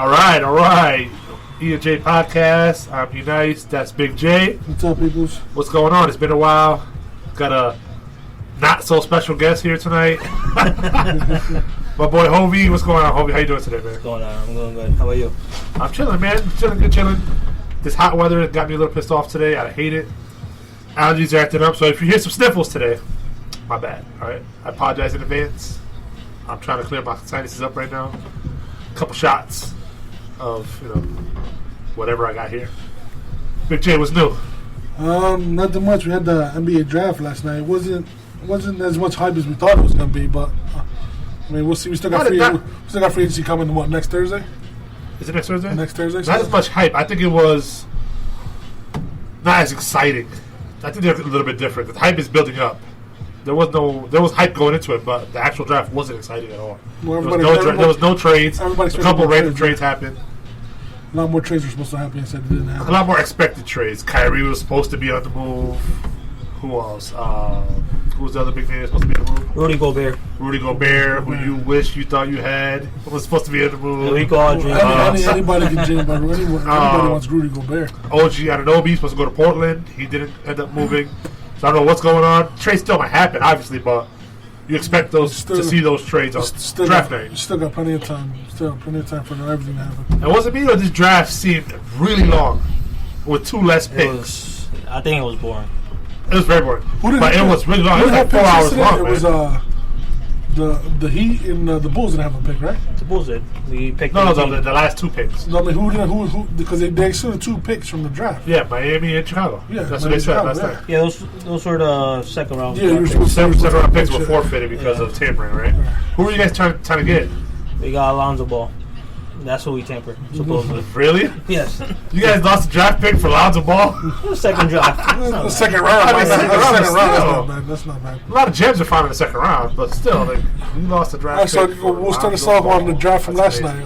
All right. E&J Podcast. I'm Unice. That's Big J. What's up, peoples? What's going on? It's been a while. Got a not so special guest here tonight. My boy Hovey. What's going on, Hovey? How you doing today, man? What's going on? I'm doing good. How about you? I'm chilling, man. Chilling. This hot weather got me a little pissed off today. I hate it. Allergies are acting up. So if you hear some sniffles today, my bad. All right. I apologize in advance. I'm trying to clear my sinuses up right now. A couple shots of, whatever I got here. Big J, what's new? Nothing much. We had the NBA draft last night. It wasn't as much hype as we thought it was going to be, but I mean, we'll see. We still got free agency coming. What, next Thursday? Is it next Thursday? Next Thursday. Not as much hype. I think it was not as exciting. I think they're a little bit different. The hype is building up. There was hype going into it, but the actual draft wasn't exciting at all. Well, there was no trades. A couple random trades happened. A lot more trades were supposed to happen. Instead, it didn't happen. A lot more expected trades. Kyrie was supposed to be on the move. Who else? Who was the other big name supposed to be on the move? Rudy Gobert, who you wish you thought you had, was supposed to be on the move. Anybody can dream about Rudy. Anybody wants Rudy Gobert. OG Anunoby supposed to go to Portland. He didn't end up moving. So I don't know what's going on. Trades still might happen, obviously, but you expect to see those trades on draft night. You still got plenty of time. For everything to happen. And was it me or this draft seemed really long with two less picks? I think it was boring. It was very boring. But it was really long. It was like 4 hours long, It was the Heat and the Bulls didn't have a pick, right? The Bulls did. We picked the last two picks. No, I mean, who because they still had 2 picks from the draft. Yeah, Miami and Chicago. Yeah, that's what they said last night. Yeah, those were the second round. Yeah, second round picks were forfeited because of tampering, right? Who were you guys trying to get? We got Alonzo Ball. That's who we tampered, supposedly. Really? Yes. You guys lost a draft pick for Lonzo Ball? The second draft. The second round. That's not bad. A lot of gems are found in the second round, but still, you lost a draft pick. So we'll start us off on the draft from last night.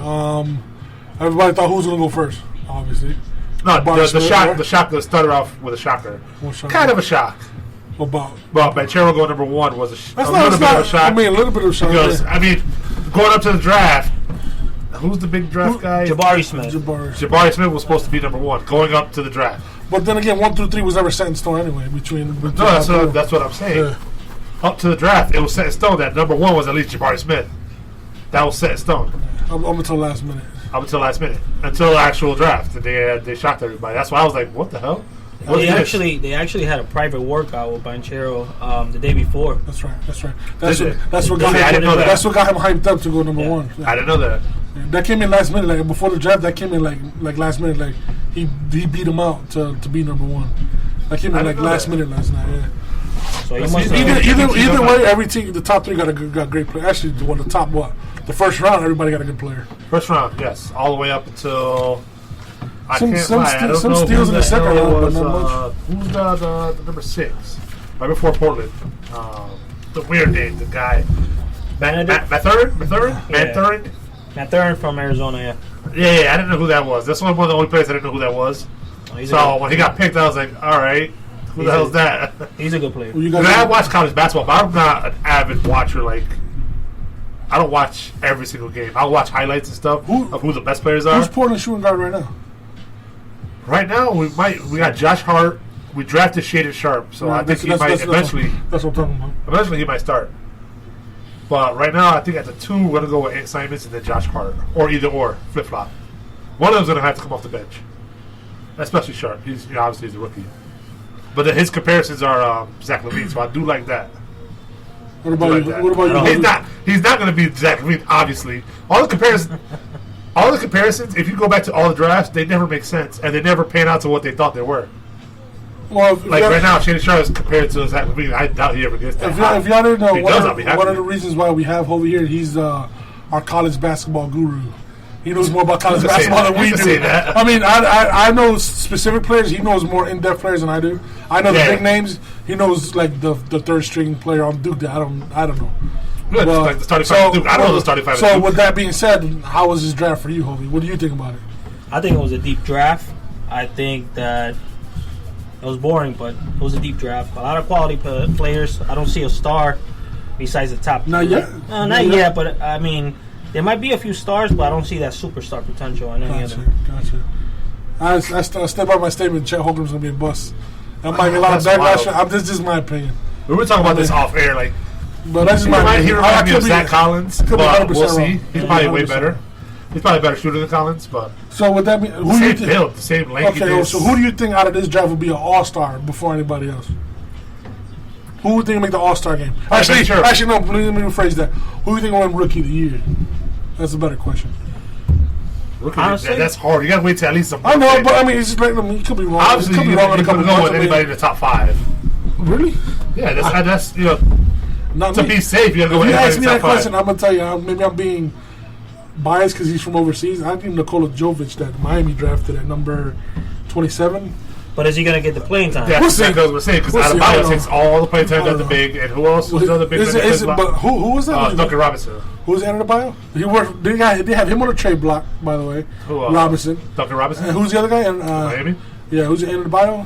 Everybody thought who was going to go first, obviously. No, the shocker started off with a shocker. Kind of a shock. Well, Banchero going number 1 was a little bit of a shock. I mean, a little bit of a shock. Because, going up to the draft, who's the big draft guy? Jabari Smith. Jabari Smith was supposed to be number 1 going up to the draft. But then again, 1 through 3 was never set in stone anyway. That's what I'm saying. Yeah. Up to the draft, it was set in stone that number 1 was at least Jabari Smith. That was set in stone. Up until last minute. Until the actual draft, they shocked everybody. That's why I was like, "What the hell?" They actually had a private workout with Banchero the day before. That's right. That's what got him hyped up to go number 1. Yeah. I didn't know that. That came in last minute, like before the draft. That came in like last minute, like he beat him out to be number 1. That came in like last minute last night. Yeah. So either way, every team, the top 3 got great players. Actually, the first round, everybody got a good player. First round, yes, all the way up until. Some steals in the second round, but not much. Who's the number 6? Right before Portland. The weird name, the guy. Mathurin? Mathurin from Arizona, yeah. I didn't know who that was. That's one of the only players I didn't know who that was. So when he got picked, I was like, all right, who the hell is that? He's a good player. I watch college basketball, but I'm not an avid watcher. I don't watch every single game. I'll watch highlights and stuff of who the best players are. Who's Portland shooting guard right now? Right now, we got Josh Hart. We drafted Shaden Sharp, so I think he might eventually. That's what I'm talking about. Eventually, he might start. But right now, I think at the 2, we're gonna go with Ant Simons and then Josh Hart, or either or, flip flop. One of them's gonna have to come off the bench, especially Sharp. He's obviously he's a rookie, but his comparisons are Zach LaVine, so I do like that. What about you? He's not gonna be Zach LaVine, obviously. All the comparisons, if you go back to all the drafts, they never make sense, and they never pan out to what they thought they were. Well, right now, Shaden Sharp is compared to Zach LaVine. I doubt he ever gets that. If y'all didn't know, one of the reasons why we have over here, he's our college basketball guru. He knows more about college basketball than we do. I mean, I know specific players. He knows more in-depth players than I do. I know the big names. He knows like the third string player on Duke. That I don't know. Good. Like the starting five. Duke. I don't know the starting five. So with that being said, how was this draft for you, Hovey? What do you think about it? I think it was a deep draft. I think that it was boring, but it was a deep draft. A lot of quality players. I don't see a star besides the top. Not yet. Not yet. But I mean, There might be a few stars, but I don't see that superstar potential in any of them. Gotcha. I step by my statement. Chet Holmgren's gonna be a bust. That might be a lot of backlash. This is my opinion. We were talking about this off air, like. But that's just my opinion. He reminds me of Zach Collins, but we'll see. Wrong. He's probably way better. He's probably a better shooter than Collins, but. So would that mean who the do you same think? Build, the same length. Okay, so who do you think out of this draft will be an all-star before anybody else? Who would think will make the all-star game? Actually, no. Let me rephrase that. Who do you think will win Rookie of the Year? That's a better question. Honestly, that's hard. You gotta wait till at least some. I know, but I mean, it's just like, you could be wrong. Obviously, you could go with anybody in the top 5. Really? Yeah, that's to be safe. You gotta go with anybody in the top 5. If you ask me that question, I'm gonna tell you. Maybe I'm being biased because he's from overseas. I think Nikola Jovic that Miami drafted at number 27. But is he going to get the playing time? Yeah, that's what we're saying. Because Adebayo takes all the playing time at the big. And who else was another big? But who was that? Duncan Robinson. Who was Adebayo? They have him on a trade block, by the way. Robinson. Duncan Robinson. And who's the other guy? Miami? Yeah, who's Adebayo?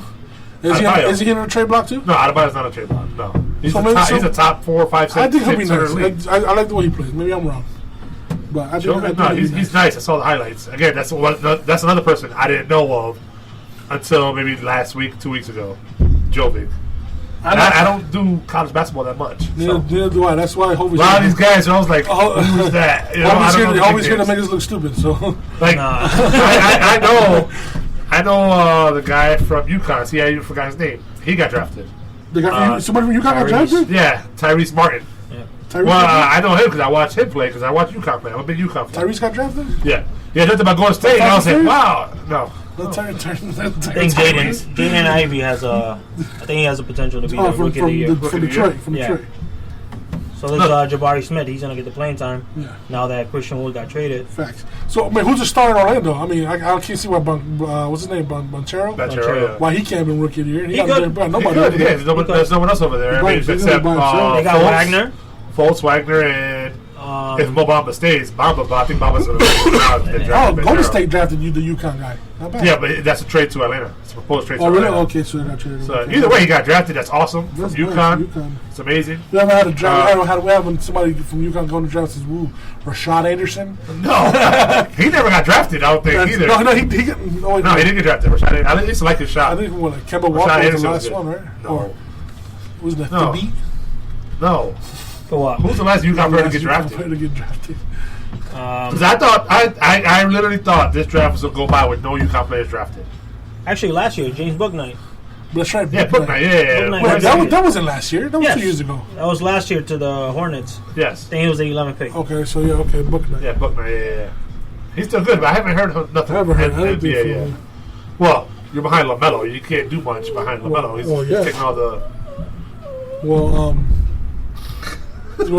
Is he in a trade block too? No, Adebayo's not a trade block. No. He's a top 4, 5, 6. I think he'll be nice. I like the way he plays. Maybe I'm wrong. But he's nice. I saw the highlights. Again, that's another person I didn't know of until maybe last week, 2 weeks ago. Jovic. I don't do college basketball that much. Neither do I. That's why a lot of these guys, I was like, who's that? Always here to make us look stupid. So, like, I know the guy from UConn. See, I forgot his name. He got drafted. Somebody from UConn got drafted? Yeah, Tyrese Martin. I know him because I watched him play because I watch UConn play. I'm a big UConn fan. Tyrese got drafted? Yeah. Yeah, nothing about going to state. And I was like, wow. No. I think Jaden Ivey has he has a potential to be the Rookie of the Year. From Detroit. So there's Jabari Smith. He's going to get the playing time now that Christian Wood got traded. Facts. So, I mean, who's the star in Orlando? I mean, I can't see why, what's his name, Banchero? Yeah. Why he can't be Rookie of the Year. He could. Nobody. There's no one else over there. I mean, except they got Wagner. Fultz, Wagner, and if Mo Bamba stays, I think Bamba's going to Golden State drafted the UConn guy. Not bad. Yeah, but that's a trade to Atlanta. It's a proposed trade to Atlanta. Really? Okay, so they got traded. So either way, he got drafted. That's awesome. From UConn. Nice. It's amazing. We haven't had a draft. We haven't somebody from UConn going to draft since Rashad Anderson. No, he never got drafted. I don't think either. No, he didn't get drafted. Rashad, I used to like his shot. I think Kemba Walker was the last one, right? No, who's the beat? No. For what? Who's the last UConn player to get drafted? Because I literally thought this draft was going to go by with no UConn players drafted. Actually, last year, James Bouknight. That's right. Yeah, Bouknight. Yeah. Wait, that wasn't last year. That was 2 years ago. That was last year to the Hornets. Yes. I think he was the 11th pick. Okay, so Bouknight. Yeah, Bouknight. Yeah. He's still good, but I haven't heard nothing. I haven't heard NBA yet. Well, you're behind LaMelo. You can't do much behind LaMelo. He's taking all the.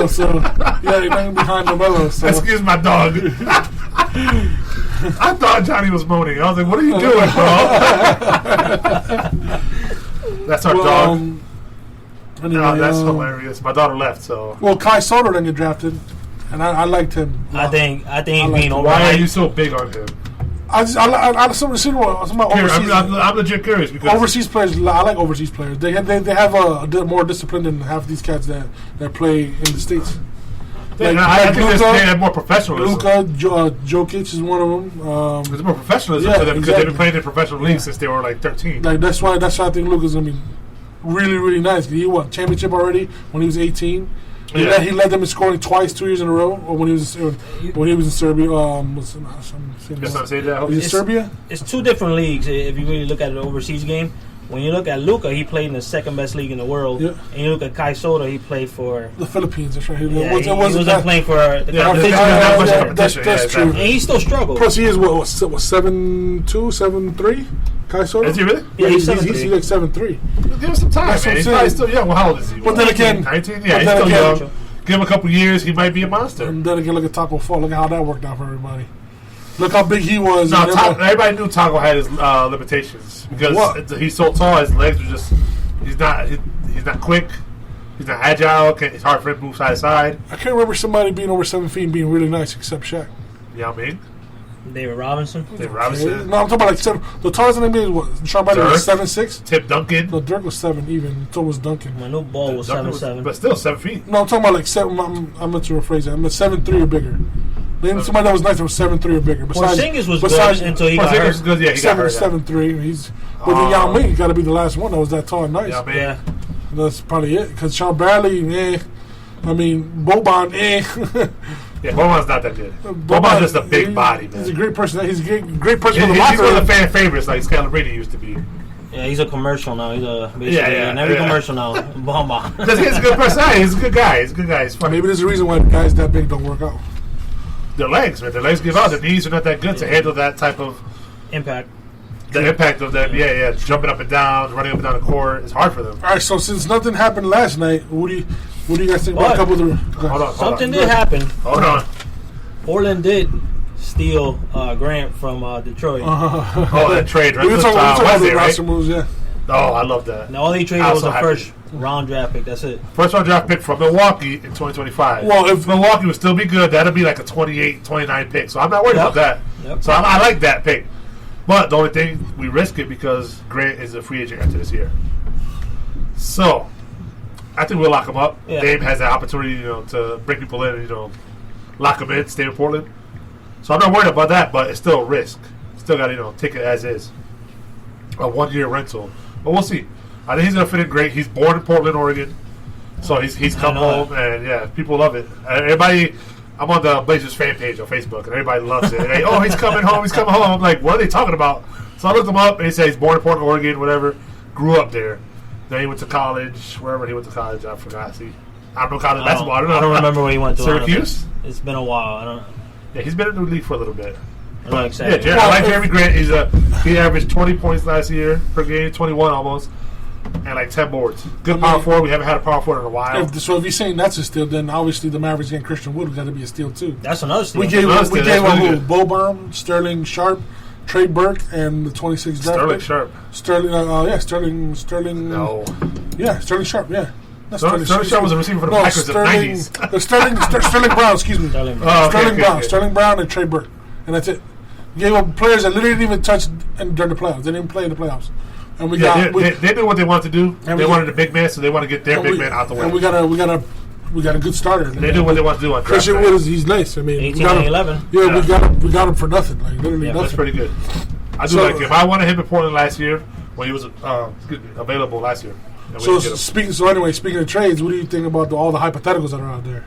So you're not behind LaMelo. So. Excuse my dog. I thought Johnny was moaning. I was like, "What are you doing, bro?" That's our dog. Anyway, that's hilarious. My daughter left, so. Well, Kai Soto didn't get drafted, and I liked him. I think he's being overhyped. Why are you so big on him? I'm legit curious because overseas players. I like overseas players. They have a more discipline than half these cats that play in the States. I think they have more professionalism. Luka, Jokic is one of them. There's more professionalism to them because they've been playing in professional leagues since they were like 13. Like that's why I think Luka's gonna be really, really nice. He won championship already when he was 18. He led them in scoring twice 2 years in a row. Or when he was in Serbia. Serbia? It's two different leagues. If you really look at an overseas game, when you look at Luka, he played in the second best league in the world. Yeah. And you look at Kai Soto, he played for the Philippines. That's right. He wasn't playing for the competition. That's true. And he still struggled. Plus, he is 7'2", 7'3". Kai Soto. Is he really? Yeah, he's like 7'3". Give him some time, man. He's probably still young. Well, how old is he? But then again, 19. Yeah, he's still young. Give him a couple years, he might be a monster. And then again, look at Taco Fall. Look at how that worked out for everybody. Look how big he was. No, everybody knew Taco had his limitations because he's so tall. His legs are just. He's not quick. He's not agile. It's hard for him to move side to side. I can't remember somebody being over 7 feet and being really nice except Shaq. You know what I mean? David Robinson. No, I'm talking about like the tallest in the NBA was Sean Bradley was 7'6". Tim Duncan. No, Dirk was 7 even. So was Duncan. My new ball was 7'7". But still 7 feet. No, I'm talking about like 7. I'm going to rephrase that. I'm at 7'3" or bigger. Then somebody that was nice that was 7'3" or bigger. Porzingis was good until he got hurt. Was good, yeah, he got hurt. 7'3". He's but then Yao Ming got to be the last one that was that tall and nice. Yeah. That's probably it. Because Sean Bradley, I mean, Boban, Yeah, Boban's not that good. Boban's just a big body, man. He's a great person. He's a great person for the He's locker one room. of the fan favorites like Scalabrine used to be. Yeah, he's a commercial now. He's in every commercial now. Bomba. Because he's a good personality. He's a good guy. He's funny. Maybe there's a reason why guys that big don't work out. Their legs, man. Their legs give out. Their knees are not that good to handle that type of impact. The impact of them, jumping up and down, running up and down the court. It's hard for them. All right, so since nothing happened last night, what do you guys think about a couple of the... Hold on. Something did happen. Hold on. Portland did steal Grant from Detroit. That trade. Right? We were talking about the roster right? moves, yeah. Oh, I love that. And all they traded was a first-round draft pick. That's it. First-round draft pick from Milwaukee in 2025. Well, if Milwaukee would still be good, that'd be like a 28, 29 pick. So I'm not worried about that. Yep. So I like that pick. But the only thing, we risk it because Grant is a free agent after this year. So I think we'll lock him up. Yeah. Dame has the opportunity, to bring people in, lock him in, stay in Portland. So I'm not worried about that, but it's still a risk. Still got to, take it as is. A 1-year rental. But we'll see. I think he's going to fit in great. He's born in Portland, Oregon. So he's come home, and, people love it. Everybody... I'm on the Blazers fan page on Facebook, and everybody loves it. And he's coming home, he's coming home. I'm like, what are they talking about? So I looked him up, and he said he's born in Portland, Oregon, whatever. Grew up there. Then he went to college, wherever he went to college, I forgot. See, I don't know college basketball. I don't remember where he went to. Syracuse? It's been a while. I don't know. Yeah, he's been in the league for a little bit. I'm not excited. Yeah, I like Jeremy Grant. He averaged 20 points last year per game, 21 almost. And like 10 boards. Good power forward. We haven't had a power forward in a while. If you're saying that's a steal, then obviously the Mavericks getting Christian Wood got to be a steal too. That's another steal. We gave him Boban, Sterling Sharp, Trey Burke, and the 26th draft pick. Sterling. No. Yeah, Sterling Sharp. Yeah. Sterling Sharp was a receiver for the Packers in the 90s. Sterling Brown. Excuse me. Sterling Brown and Trey Burke, and that's it. We gave up players that literally didn't even touch during the playoffs. They didn't play in the playoffs. And they knew what they wanted to do. They wanted a big man, so they want to get their big man out the way. And we got a good starter. They knew what they want to do on Christian Wood he's nice. I mean, 18 and 11. Yeah, we got him for nothing. Like literally nothing. That's pretty good. I do like him. I wanted him in Portland last year when he was available last year. Speaking of trades, what do you think about all the hypotheticals that are out there?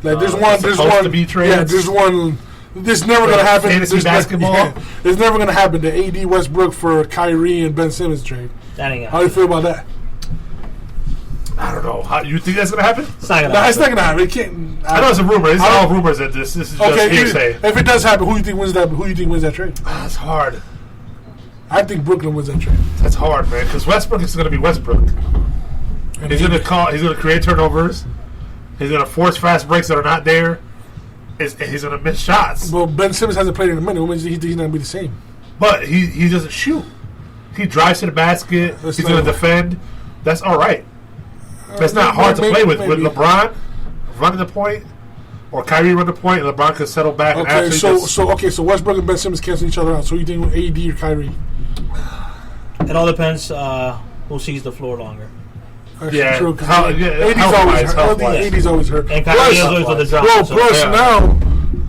Like there's one to be trades. Yeah, there's one. This is never going to happen. Fantasy basketball. It's never going to happen. The AD Westbrook for Kyrie and Ben Simmons trade. How do you feel about that? I don't know. You think that's going to happen? It's not going to happen. It's not going to happen. It can't. I know it's a rumor. It's all rumors that this is just hearsay. If it does happen, who do you think wins that trade? That's hard. I think Brooklyn wins that trade. That's hard, man. Because Westbrook is going to be Westbrook. He's going to create turnovers. He's going to force fast breaks that are not there. He's going to miss shots. Well, Ben Simmons hasn't played in a minute. He's not going to be the same. But he doesn't shoot. He drives to the basket. He's going to defend. That's all right. That's not hard to play with. With LeBron running the point, or Kyrie running the point, and LeBron can settle back. Okay, so Westbrook and Ben Simmons cancel each other out. So you think AD or Kyrie? It all depends who sees the floor longer. Yeah, true. AD's always hurt. And Kyrie is always with the drop. Plus now,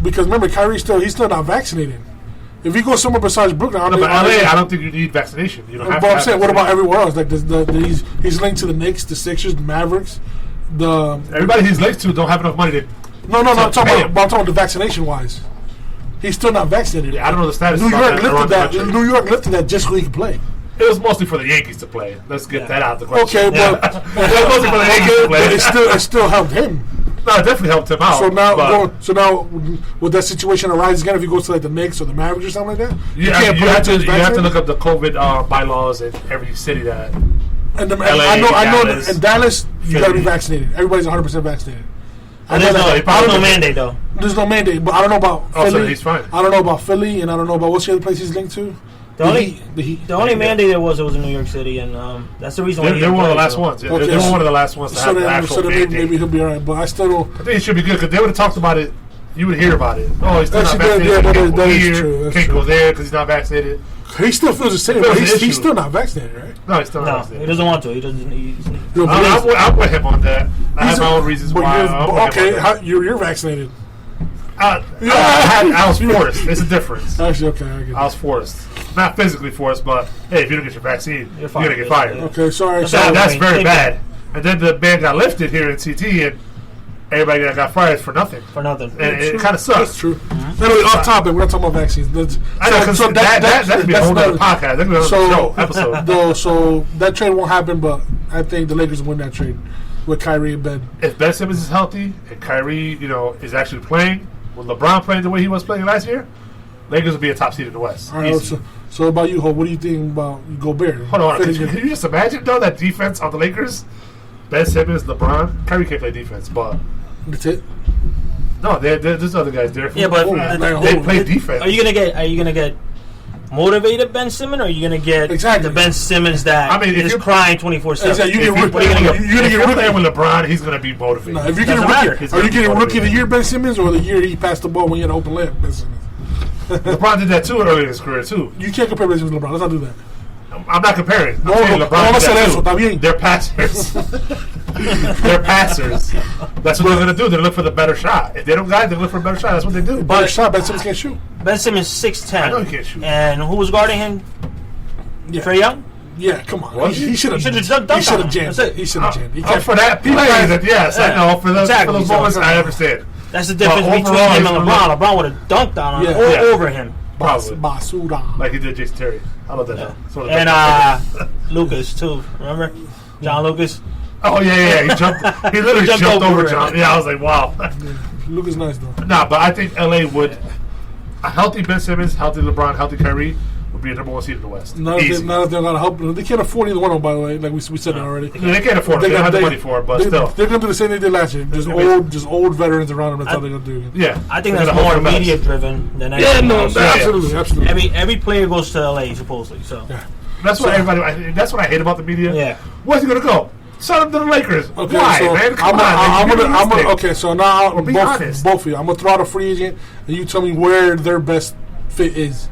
because remember, Kyrie's still not vaccinated. If you go somewhere besides Brooklyn, I don't think you need vaccination. You don't have but I'm saying, what about everywhere else? Like he's linked to the Knicks, the Sixers, the Mavericks. Everybody he's linked to don't have enough money to. No. I'm talking about the vaccination wise. He's still not vaccinated. Yeah, I don't know the status. New York lifted that just so he could play. It was mostly for the Yankees to play. Let's get that out of the question. Okay, but it was mostly for the Yankees to play. It still helped him. No, it definitely helped him out. So now, would that situation arise again if he goes to like the Knicks or the Mavericks or something like that? You have to look up the COVID bylaws in every city that. And I know in Dallas you got to be vaccinated. Everybody's 100% vaccinated. There's no mandate though. There's no mandate, but I don't know about Philly. So he's fine. I don't know about Philly, and I don't know about what's the other place he's linked to. The only mandate there was in New York City, and that's the reason why they're one of the last ones. Yeah, they were one of the last ones to have the actual mandate. Maybe he'll be all right, but I still don't. I think it should be good because they would have talked about it. You would hear about it. Oh, he's still not vaccinated. Can't go there because he's not vaccinated. He still feels the same. But he's still not vaccinated, right? No, he's still not vaccinated. He doesn't want to. He doesn't. I'm with him on that. I have my own reasons why. Okay, you're vaccinated. I was forced. It's a difference. Actually, okay, I get it. I was forced. Not physically forced, but hey, if you don't get your vaccine, you're going to get fired. Yeah. Okay, sorry. That's very bad. And then the ban got lifted here in CT, and everybody that got fired for nothing. For nothing. And it kind of sucks. That's true. Anyway, off topic, we're not talking about vaccines. I know, because that could be a whole other podcast. That could be a whole episode. So that trade won't happen, but I think the Lakers win that trade with Kyrie and Ben. If Ben Simmons is healthy and Kyrie, is actually playing, with LeBron playing the way he was playing last year, Lakers will be a top seed in the West. All right, so about you, Hope, what do you think about Gobert? Hold on. Can you just imagine, though, that defense on the Lakers? Ben Simmons, LeBron, Kyrie can't play defense, but that's it. No, there's other guys there. Yeah, but they play defense. Are you gonna get motivated Ben Simmons, or are you gonna get the Ben Simmons that is crying 24/7? Exactly. You're gonna get playing with LeBron. He's gonna be motivated. No, if you get are you getting rookie of the year Ben Simmons, or the year he passed the ball when he had an open layup Ben Simmons? LeBron did that too early in his career too. You can't compare Ben Simmons with LeBron. Let's not do that. I'm not comparing. No, LeBron. They're passers. They're passers. That's what they're going to do. They look for the better shot. If they don't got it, they look for a better shot. That's what they do. Better shot. Ben Simmons can't shoot. Ben Simmons 6'10". I know he can't shoot. And who was guarding him? Yeah. Trae Young? Yeah, come on. He should have jammed. He should have jammed. He should have jammed. For that, people yes, I know. For those moments, I understand. That's the difference between him and LeBron. LeBron would have dunked on him over him. Probably. Basura. Like he did Jason Terry. I love that. Yeah. And Lucas, too. Remember? John Lucas? Oh, yeah. He jumped. He literally jumped over John. Yeah, I was like, wow. Lucas nice, though. Nah, but I think LA would. A healthy Ben Simmons, healthy LeBron, healthy Kyrie would be a number one seed in the West. Not if they're going to help. They can't afford either one of them, by the way. Like we said that already. They can't afford it. They don't have the money for it, but still. They're going to do the same thing they did last year. Just old veterans around them. That's how they're going to do it. Yeah. I think that's more media driven than anything else. Absolutely. Every player goes to LA, supposedly. So that's what everybody. That's what I hate about the media. Yeah. Where's he going to go? Send him to the Lakers. Okay, why, so man? Come on. Okay, so now both of you. I'm going to throw out a free agent, and you tell me where their best fit is.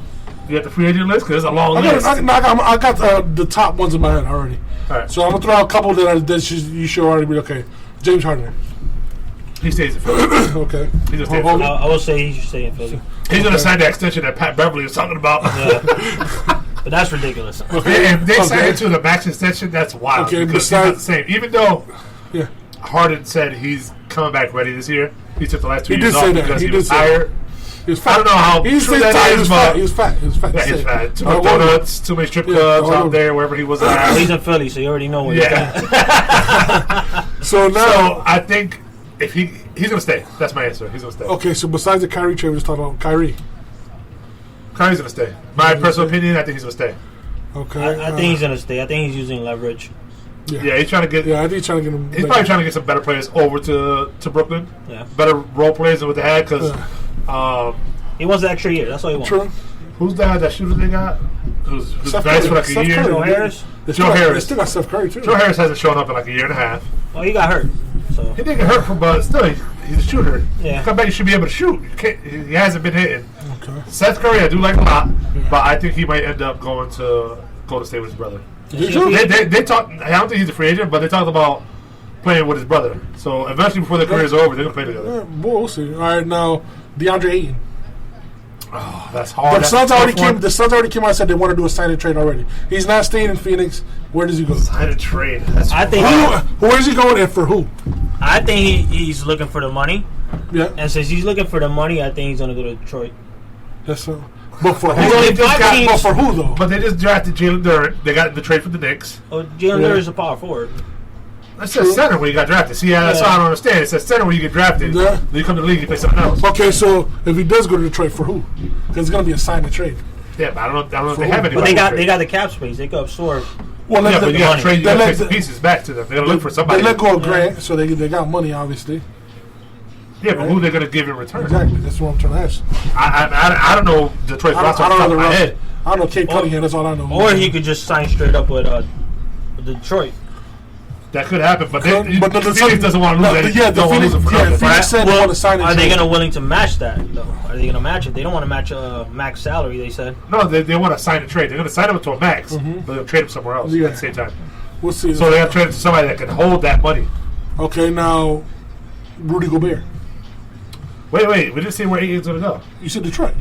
You got the free agent list? Because it's a long list. I got the top ones in my head already. All right. So I'm going to throw out a couple that you should already be okay. James Harden. He stays in Philly. Okay. He's going to stay in Philly. I will say he should stay in Philly. He's going to sign the extension that Pat Beverly was talking about. Yeah. But that's ridiculous. Okay. If they sign it to the max extension, that's wild. Okay, because he's not the same. Even though Harden said he's coming back ready this year, he took the last 2 years off because he was tired. He was fat. I don't know how true that is, but he was fat. Yeah, he's fat. Too much donuts, too many strip clubs out there, wherever he was at. He's in Philly, so you already know what he's got. So I think if he's going to stay. That's my answer. He's going to stay. Okay, so besides the Kyrie trade, we're just talking about Kyrie. Kyrie's going to stay. My personal opinion, I think he's going to stay. Okay. I think he's going to stay. I think he's using leverage. Yeah, he's trying to get. Yeah, I think he's trying to get him. He's probably trying to get some better players over to Brooklyn. Yeah, better role players than what they had because he wants the extra year. That's all he wants. True. Who's that shooter they got? Who's nice for like a year? Joe Harris. Joe Harris. They still got Steph Curry too. Joe Harris hasn't shown up in like a year and a half. Well, he got hurt. So he didn't get hurt, but still, he's a shooter. Yeah. Come back, you should be able to shoot. He hasn't been hitting. Okay. Seth Curry, I do like a lot, but I think he might end up going to stay with his brother. They talk. I don't think he's a free agent, but they talked about playing with his brother. So eventually, before their careers are over, they're gonna play together. Yeah, we'll see. All right, now DeAndre Ayton. Oh, that's hard. The Suns already came out and said they want to do a sign and trade already. He's not staying in Phoenix. Where does he go? Sign and trade. I think. Where is he going and for who? I think he's looking for the money. Yeah. And since he's looking for the money, I think he's gonna go to Detroit. That's so. But for who? But for who though? But they just drafted Jalen Duren. They got the trade from the Knicks. Oh, Jalen Duren is a power forward. That says center where you got drafted. See, that's what I don't understand. It says center where you get drafted. Yeah. Then you come to the league, you play something else. Okay, so if he does go to Detroit, for who? Because it's going to be a sign and trade. Yeah, but I don't know if they have any. But they got the cap space. They could absorb. Well, yeah, but you got to trade. You got to take some pieces back to them. They're going to look for somebody. They let go of Grant, so they got money, obviously. Yeah, but who they're going to give in return? Exactly. That's what I'm trying to ask. I don't know Detroit's roster. I don't know the roster. I don't know Kate Cunningham. That's all I know. Or he could just sign straight up with Detroit. That could happen, but the Phoenix doesn't want to lose it. The Phoenix said they want to sign it. Are they going to willing to match that, though? Are they going to match it? They don't want to match a max salary, they said. No, they want to sign a trade. They're going to sign him to a max, but they'll trade him somewhere else at the same time. We'll see. So they got to trade it to somebody that can hold that money. Okay, now, Rudy Gobert. Wait. We didn't see where Aiton's going to go. You said Detroit.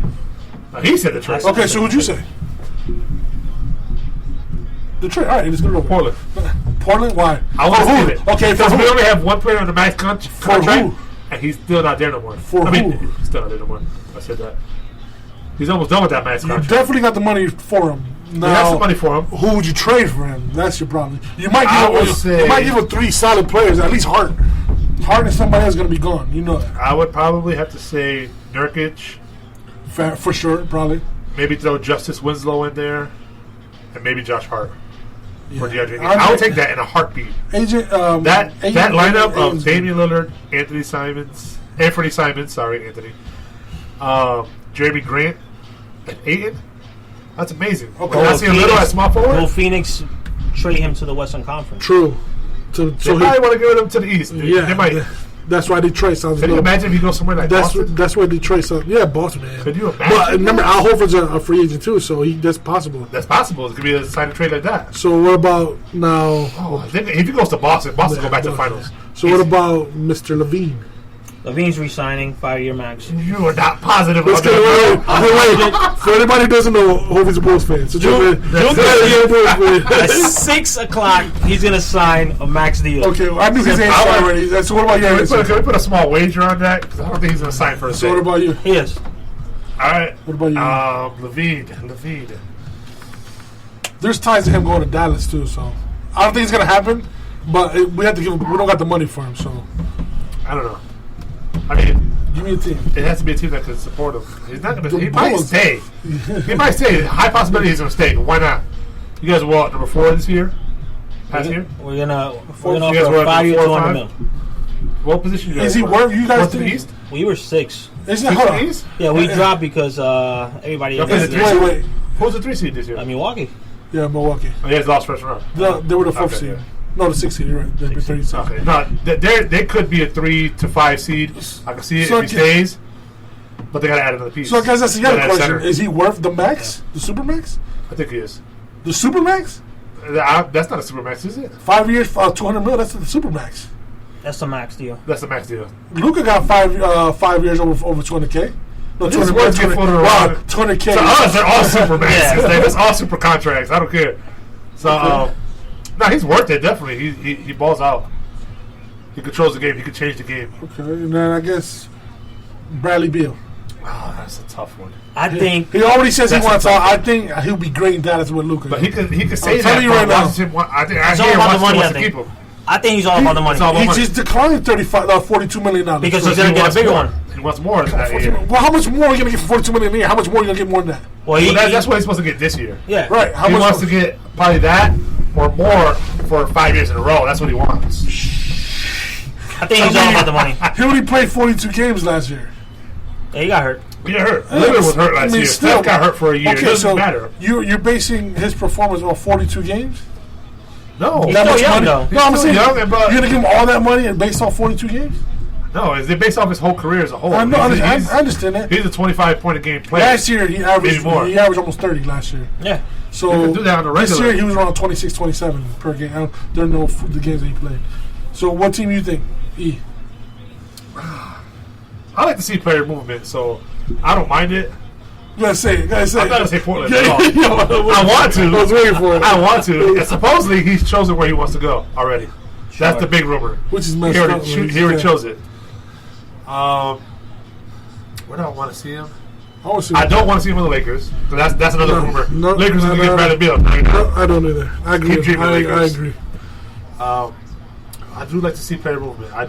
He said Detroit. Okay, so who'd you say? Detroit. All right, let's go to Portland. Portland? Why? I want to see it. Okay, because we only have one player on the max contract. For who? And he's still not there no more. For who? He's still not there no more. I said that. He's almost done with that max You contract. definitely got the money for him. Now, we have some money for him. Who would you trade for him? That's your problem. You might give him 3 solid players. At least Hart. Hart and somebody else is going to be gone. You know that. I would probably have to say Nurkic. For sure, probably. Maybe throw Justice Winslow in there. And maybe Josh Hart. For DeAndre. I would take that in a heartbeat. That lineup of Damian Lillard, Anthony Simons, Jeremy Grant, and Ayton. That's amazing. Okay. I see a little at small forward. Will Phoenix trade him to the Western Conference? True. So they probably want to go him to the East. They might. That's why Detroit sounds. Can you imagine if you go somewhere like Boston? That's why Detroit sounds. Yeah, Boston, man. Could you imagine? But remember, Al Horford's a free agent too, so that's possible. That's possible. It could be a sign of trade like that. So what about now? Oh, if he goes to Boston go back to the finals. So what about Mr. Levine? Levine's re-signing, 5-year max. You are not positive. Wait. For anybody who doesn't know, Hobie's a Bulls fan. So at 6 o'clock, he's going to sign a max deal. Okay, I knew his answer already. So what about your answer? Can we put a small wager on that? Because I don't think he's going to sign for a So what about you? He is. All right. What about you? Levine. There's ties to him going to Dallas too, so I don't think it's going to happen. But we have to give him. We don't got the money for him, so I don't know. I mean, give me a team. It has to be a team that can support him. He's not going to. He might stay. He might stay. High possibility he's going to stay. But why not? You guys were number 4 this year. Past year. We're gonna offer a 5-year, $200 million. What position? Is he worth? You guys think? East? We were 6. Isn't it East? Yeah, we dropped because everybody. Wait. Who's the 3 seed this year? Milwaukee. Yeah, Milwaukee. Oh, yeah, it's lost first round. They were the 4th seed. Yeah. No, the 6th seed. You're right. They'd be 30. Okay. No, they could be a 3 to 5 seed. I can see it if he stays, but they got to add another piece. So, guys, that's the other question: is he worth the max, the super max? I think he is. The super max? That's not a super max, is it? 5 years, $200 million. That's the super max. That's the max deal. That's the max deal. Luka got 5 years over 200K. No, 200K. Wow, 200K. To us, they're all super maxes. It's all super contracts. I don't care. So, no, he's worth it, definitely. He balls out. He controls the game. He could change the game. Okay, and then I guess Bradley Beal. Oh, that's a tough one. I think he already says he wants out. I think he'll be great in Dallas with Luka. But he could say that. You right now. I think it's all about the money. I think. I think he's all about the money. He just declined $42 million because he's going to get a bigger one. He wants more than that year. Well, how much more are you going to get for $42 million a year? How much more are you going to get more than that? Well, that's what he's supposed to get this year. Yeah, right. He wants to get probably that or more for 5 years in a row. That's what he wants. I think he's all about the money. He only played 42 games last year. Yeah, he got hurt. He got hurt. Lillard was hurt last year. Steph got hurt for a year. Okay, it doesn't matter. You're basing his performance on 42 games? No. He's still young, though. No, I'm saying you're going to give him all that money and based on 42 games? No, it's based off his whole career as a whole. I understand that. He's a 25-point-a-game player. Last year, he averaged almost 30 last year. Yeah. So you can do that on the regular. This year, he was around 26, 27 per game. I don't know the games that he played. So what team do you think? E? I like to see player movement, so I don't mind it. You gotta say it. I'm not going to say Portland at all. I want to. I was waiting for it. I want to. And supposedly, he's chosen where he wants to go already. Sure. That's the big rumor. Which is messed up. He already chose it. Where do I want to see him? I don't want to see him with the Lakers. That's another rumor. No, Lakers are going to get Bradley Beal. No, I don't either. I agree. I agree. I do like to see player movement. I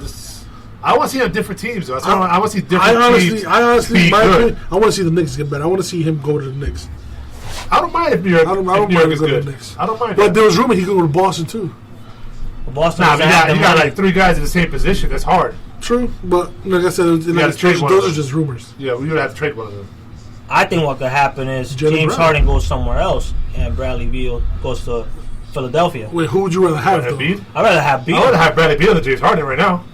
want to see him on different teams. Though. I want to see different teams. I honestly, my opinion, I want to see the Knicks get better. I want to see him go to the Knicks. I don't mind if New York, I don't mind is good. I don't mind. But there was rumor he could go to Boston too. Boston. You got like 3 guys in the same position. That's hard. True, but like I said, those are just rumors. Yeah, we would have to trade one of them. I think what could happen is James Harden goes somewhere else and Bradley Beal goes to Philadelphia. Wait, who would you rather have? Embiid? I'd rather have Beal. I'd rather have Bradley Beal than James Harden right now.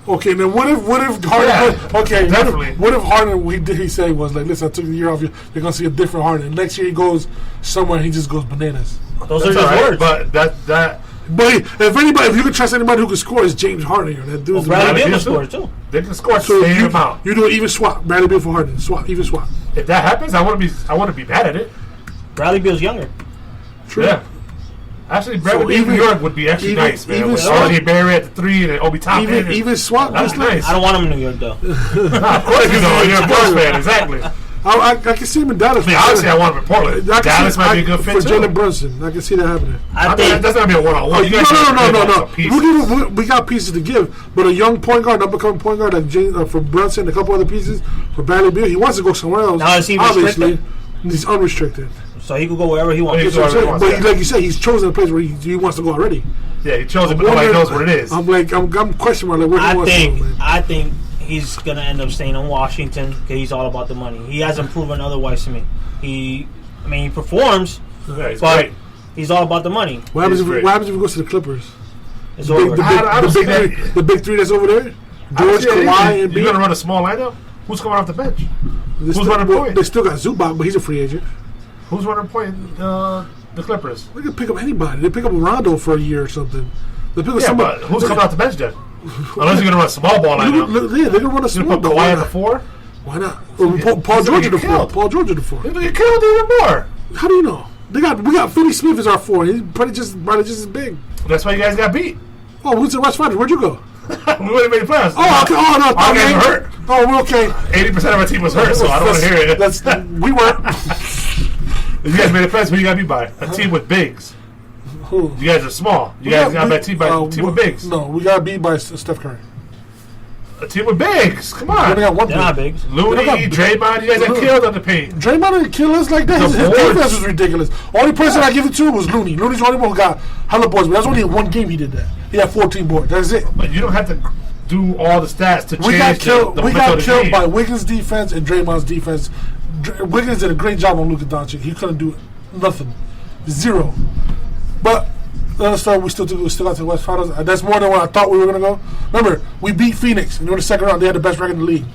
Okay, then what if Harden? Yeah, okay, definitely. What if Harden? He said was like, listen, I took the year off. You're gonna see a different Harden. Next year he goes somewhere. He just goes bananas. Those are his words. But But if you can trust anybody who can score, it's James Harden. That dude's Bradley Beal scores too. They can score the same amount. You do an even swap. Bradley Beal for Harden. Even swap. If that happens, I wouldn't be mad at it. Bradley Beal's younger. True. Yeah. Actually, Bradley Beal in New York would be actually nice, man. With RJ Barrett at the 3 and Obi Toppin. Even swap. That's nice. I don't want him in New York though. Nah, of course you don't. You're a Bulls fan, exactly. I can see him in Dallas. I mean, obviously, I want him in Portland. Dallas might be a good fit for too. Jalen Brunson. I can see that happening. I think that's not gonna be a one-on-one. No. We got pieces to give, but a young point guard, up-and-coming point guard like for Brunson, a couple other pieces for Bradley Beal. He wants to go somewhere else. Now is he obviously, he's unrestricted. So he could go wherever he wants. But like you said, he's chosen a place where he wants to go already. Yeah, he chose it, but nobody knows what it is. I'm questioning where he wants to go. I think he's gonna end up staying in Washington because he's all about the money. He hasn't proven otherwise to me. He performs, but great. He's all about the money. What happens if he goes to the Clippers? It's over. The big three that's over there. George, Kawhi, and you're gonna run a small lineup. Who's coming off the bench? Who's running point? They still got Zubac, but he's a free agent. Who's running point? The Clippers. They can pick up anybody. They pick up Rondo for a year or something. They pick up somebody. But who's coming off the bench then? Unless you're gonna run a small ball lineup. Yeah, they're gonna run a small ball. Kawhi at the 4? Why not? Paul George at the 4. Paul George at the 4. He's gonna get killed even more. How do you know? We got Finney Smith as our 4. He's probably just as big. That's why you guys got beat. Oh, we went to the West Finals. Where'd you go? We wouldn't make the playoffs. Oh, okay. Oh, no. Our guys were hurt. Oh, we're okay. 80% of our team was hurt, so I don't want to hear it. We weren't. You guys made the playoffs. Who you got beat by? A team with bigs. Who? You guys are small. You guys got beat by a team with bigs. No, we got beat by Steph Curry. A team with bigs. Come on. They're not bigs. Looney, Draymond, you guys got killed on the paint. Draymond didn't kill us like that. His defense was ridiculous. Only person I give it to was Looney. Looney's the only one who got hella boards, but that's only in one game he did that. He had 14 boards. That's it. But you don't have to do all the stats to change we got killed game. By Wiggins' defense and Draymond's defense. Wiggins did a great job on Luka Doncic. He couldn't do nothing. Zero. But we still got to the West Finals. That's more than what I thought we were going to go. Remember, we beat Phoenix in the second round. They had the best record in the league,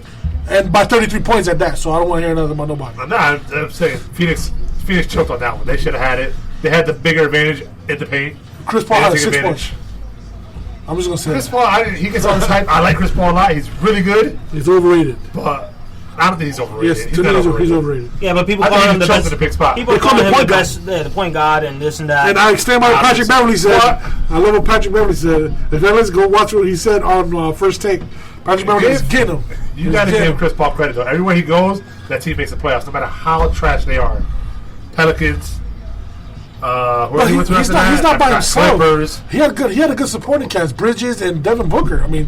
and by 33 points at that. So I don't want to hear nothing about nobody. Nah, I'm saying Phoenix choked on that one. They should have had it. They had the bigger advantage in the paint. Chris Paul had 6 points. I'm just going to say Chris Paul, he gets all this hype. I like Chris Paul a lot. He's really good. He's overrated. But I don't think he's overrated. Yes, he's overrated. Yeah, but people call him the best. In the big spot. People call him the point guard and this and that. And I stand by what Patrick Beverly said. I love what Patrick Beverly said. If let's go watch what he said on First Take. Patrick Beverly is getting him. You got to give Chris Paul credit though. Everywhere he goes, that team makes the playoffs, no matter how trash they are. Pelicans. He's not by himself. Clippers. He had a good supporting cast. Bridges and Devin Booker. I mean,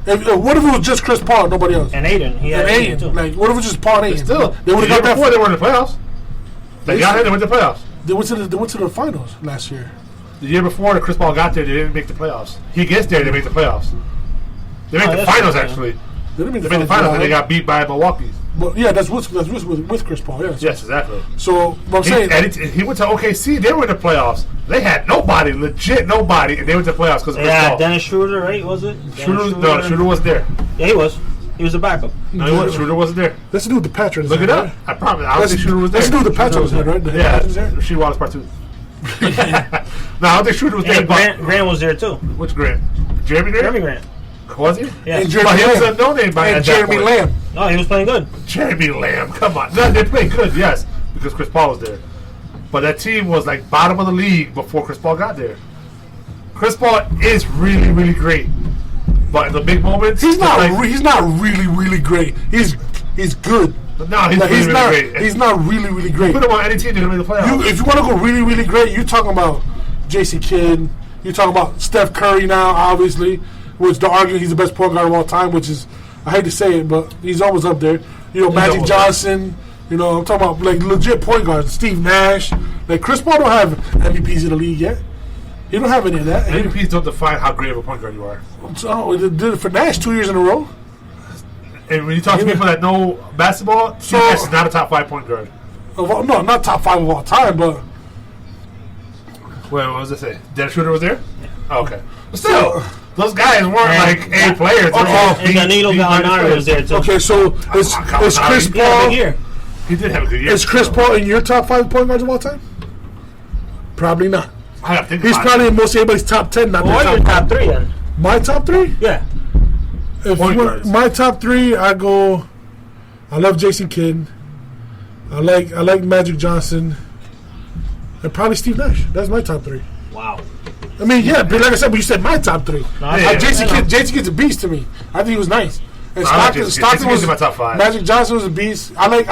what if it was just Chris Paul and nobody else? And Aiden. He had Aiden too. Like, what if it was just Paul and Aiden? Still, they would have got that before they were in the playoffs. They got here. They went to the playoffs. They went to the finals last year. The year before Chris Paul got there, they didn't make the playoffs. He gets there, they make the playoffs. They made the finals actually. They made the finals, and they got beat by Milwaukee. But yeah, that's with Chris Paul. Yes. Yes, exactly. So what I'm saying, he went to OKC. They were in the playoffs. They had nobody, legit nobody, and they went to the playoffs because of Chris Paul. Dennis Schroeder, right? Was it? Schroeder was there. Yeah, he was. He was a backup. No, Schroeder wasn't there. That's the dude with the patch on his head. Look it up. Right? I promise. I don't think Schroeder was there. That's the dude with the patch on his head, right? Yeah, Rasheed Wallace part 2. No, I don't think Schroeder was there. Grant was there too. Which Grant? Jeremy Grant? Jeremy Grant. Was he? Yeah. And he was a no-name by and Jeremy Lamb. No, he was playing good. Jeremy Lamb, come on. No, they played good, yes, because Chris Paul was there. But that team was like bottom of the league before Chris Paul got there. Chris Paul is really, really great. But in the big moments, he's not really, really great. He's good. No, he's really great. He's not really, really great. Put him on any team, they're going to make the playoffs. If you want to go really, really great, you're talking about J.C. Kidd. You're talking about Steph Curry now, obviously, which they're arguing he's the best point guard of all time, which is, I hate to say it, but he's almost up there. You know, Magic Johnson. You know, I'm talking about like legit point guards. Steve Nash. Like Chris Paul don't have MVPs in the league yet. He don't have any of that. MVPs don't define how great of a point guard you are. So it did it for Nash 2 years in a row. And when you talk to people that know basketball, Nash is not a top 5 point guard. No, not top 5 of all time, but. Wait, what was I say? Dennis Schroeder was there? Oh, okay. But still, those guys weren't like A players. They're all and Danilo Gallinari was there too. Okay, so is Chris Paul? He did have a good year. Is Chris Paul in your top 5 point guards of all time? Probably not. He's probably in most everybody's top 10. Not what are your top 3 then? My top 3? Yeah. My top 3, I love Jason Kidd. I like Magic Johnson. And probably Steve Nash. That's my top 3. Wow. I mean, yeah, but like I said, but you said my top 3. No, Jason Kidd's a beast to me. I think he was nice. And Stockton was in my top 5. Magic Johnson was a beast. Magic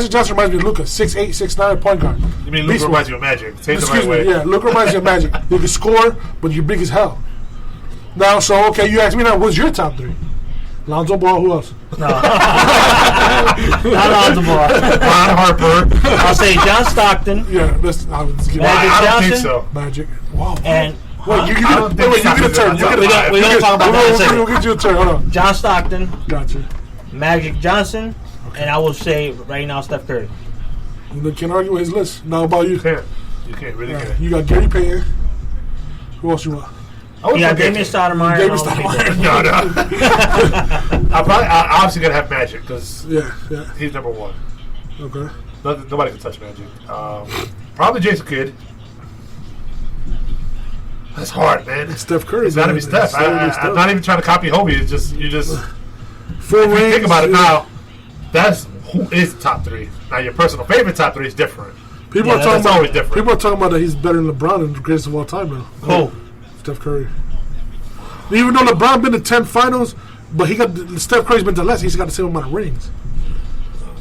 Johnson reminds me of Luka, 6'8", 6'9", point guard. You mean Luka reminds you of Magic? Yeah, Luka reminds you of Magic. You can score, but you're big as hell. Now, so okay, you asked me now, what's your top 3? Lonzo Ball, who else? No. Not Lonzo Ball. Ron Harper. I'll say John Stockton. Yeah, Magic Johnson. I don't think so. Magic. Wow. And you get a turn. We don't talk about that. We'll get you a turn. Hold on. John Stockton. Gotcha. Magic Johnson. Okay. And I will say right now Steph Curry. You can't argue with his list. Now about you. You can't really get it. You got Gary Payton. Who else you want? You got Damian Stoudemire. No. I obviously gotta have Magic because he's number 1. Okay. Nobody can touch Magic. Probably Jason Kidd. That's hard, man. Steph Curry. It's gotta be Steph. I'm not even trying to copy Hobie. It's just you just 4 rings. Think about it now. That's who is top 3. Now your personal favorite top 3 is different. People are talking always different. People are talking about that he's better than LeBron and the greatest of all time now. Oh. Steph Curry. Even though LeBron been to 10 finals, but Steph Curry's been to less. He's got the same amount of rings.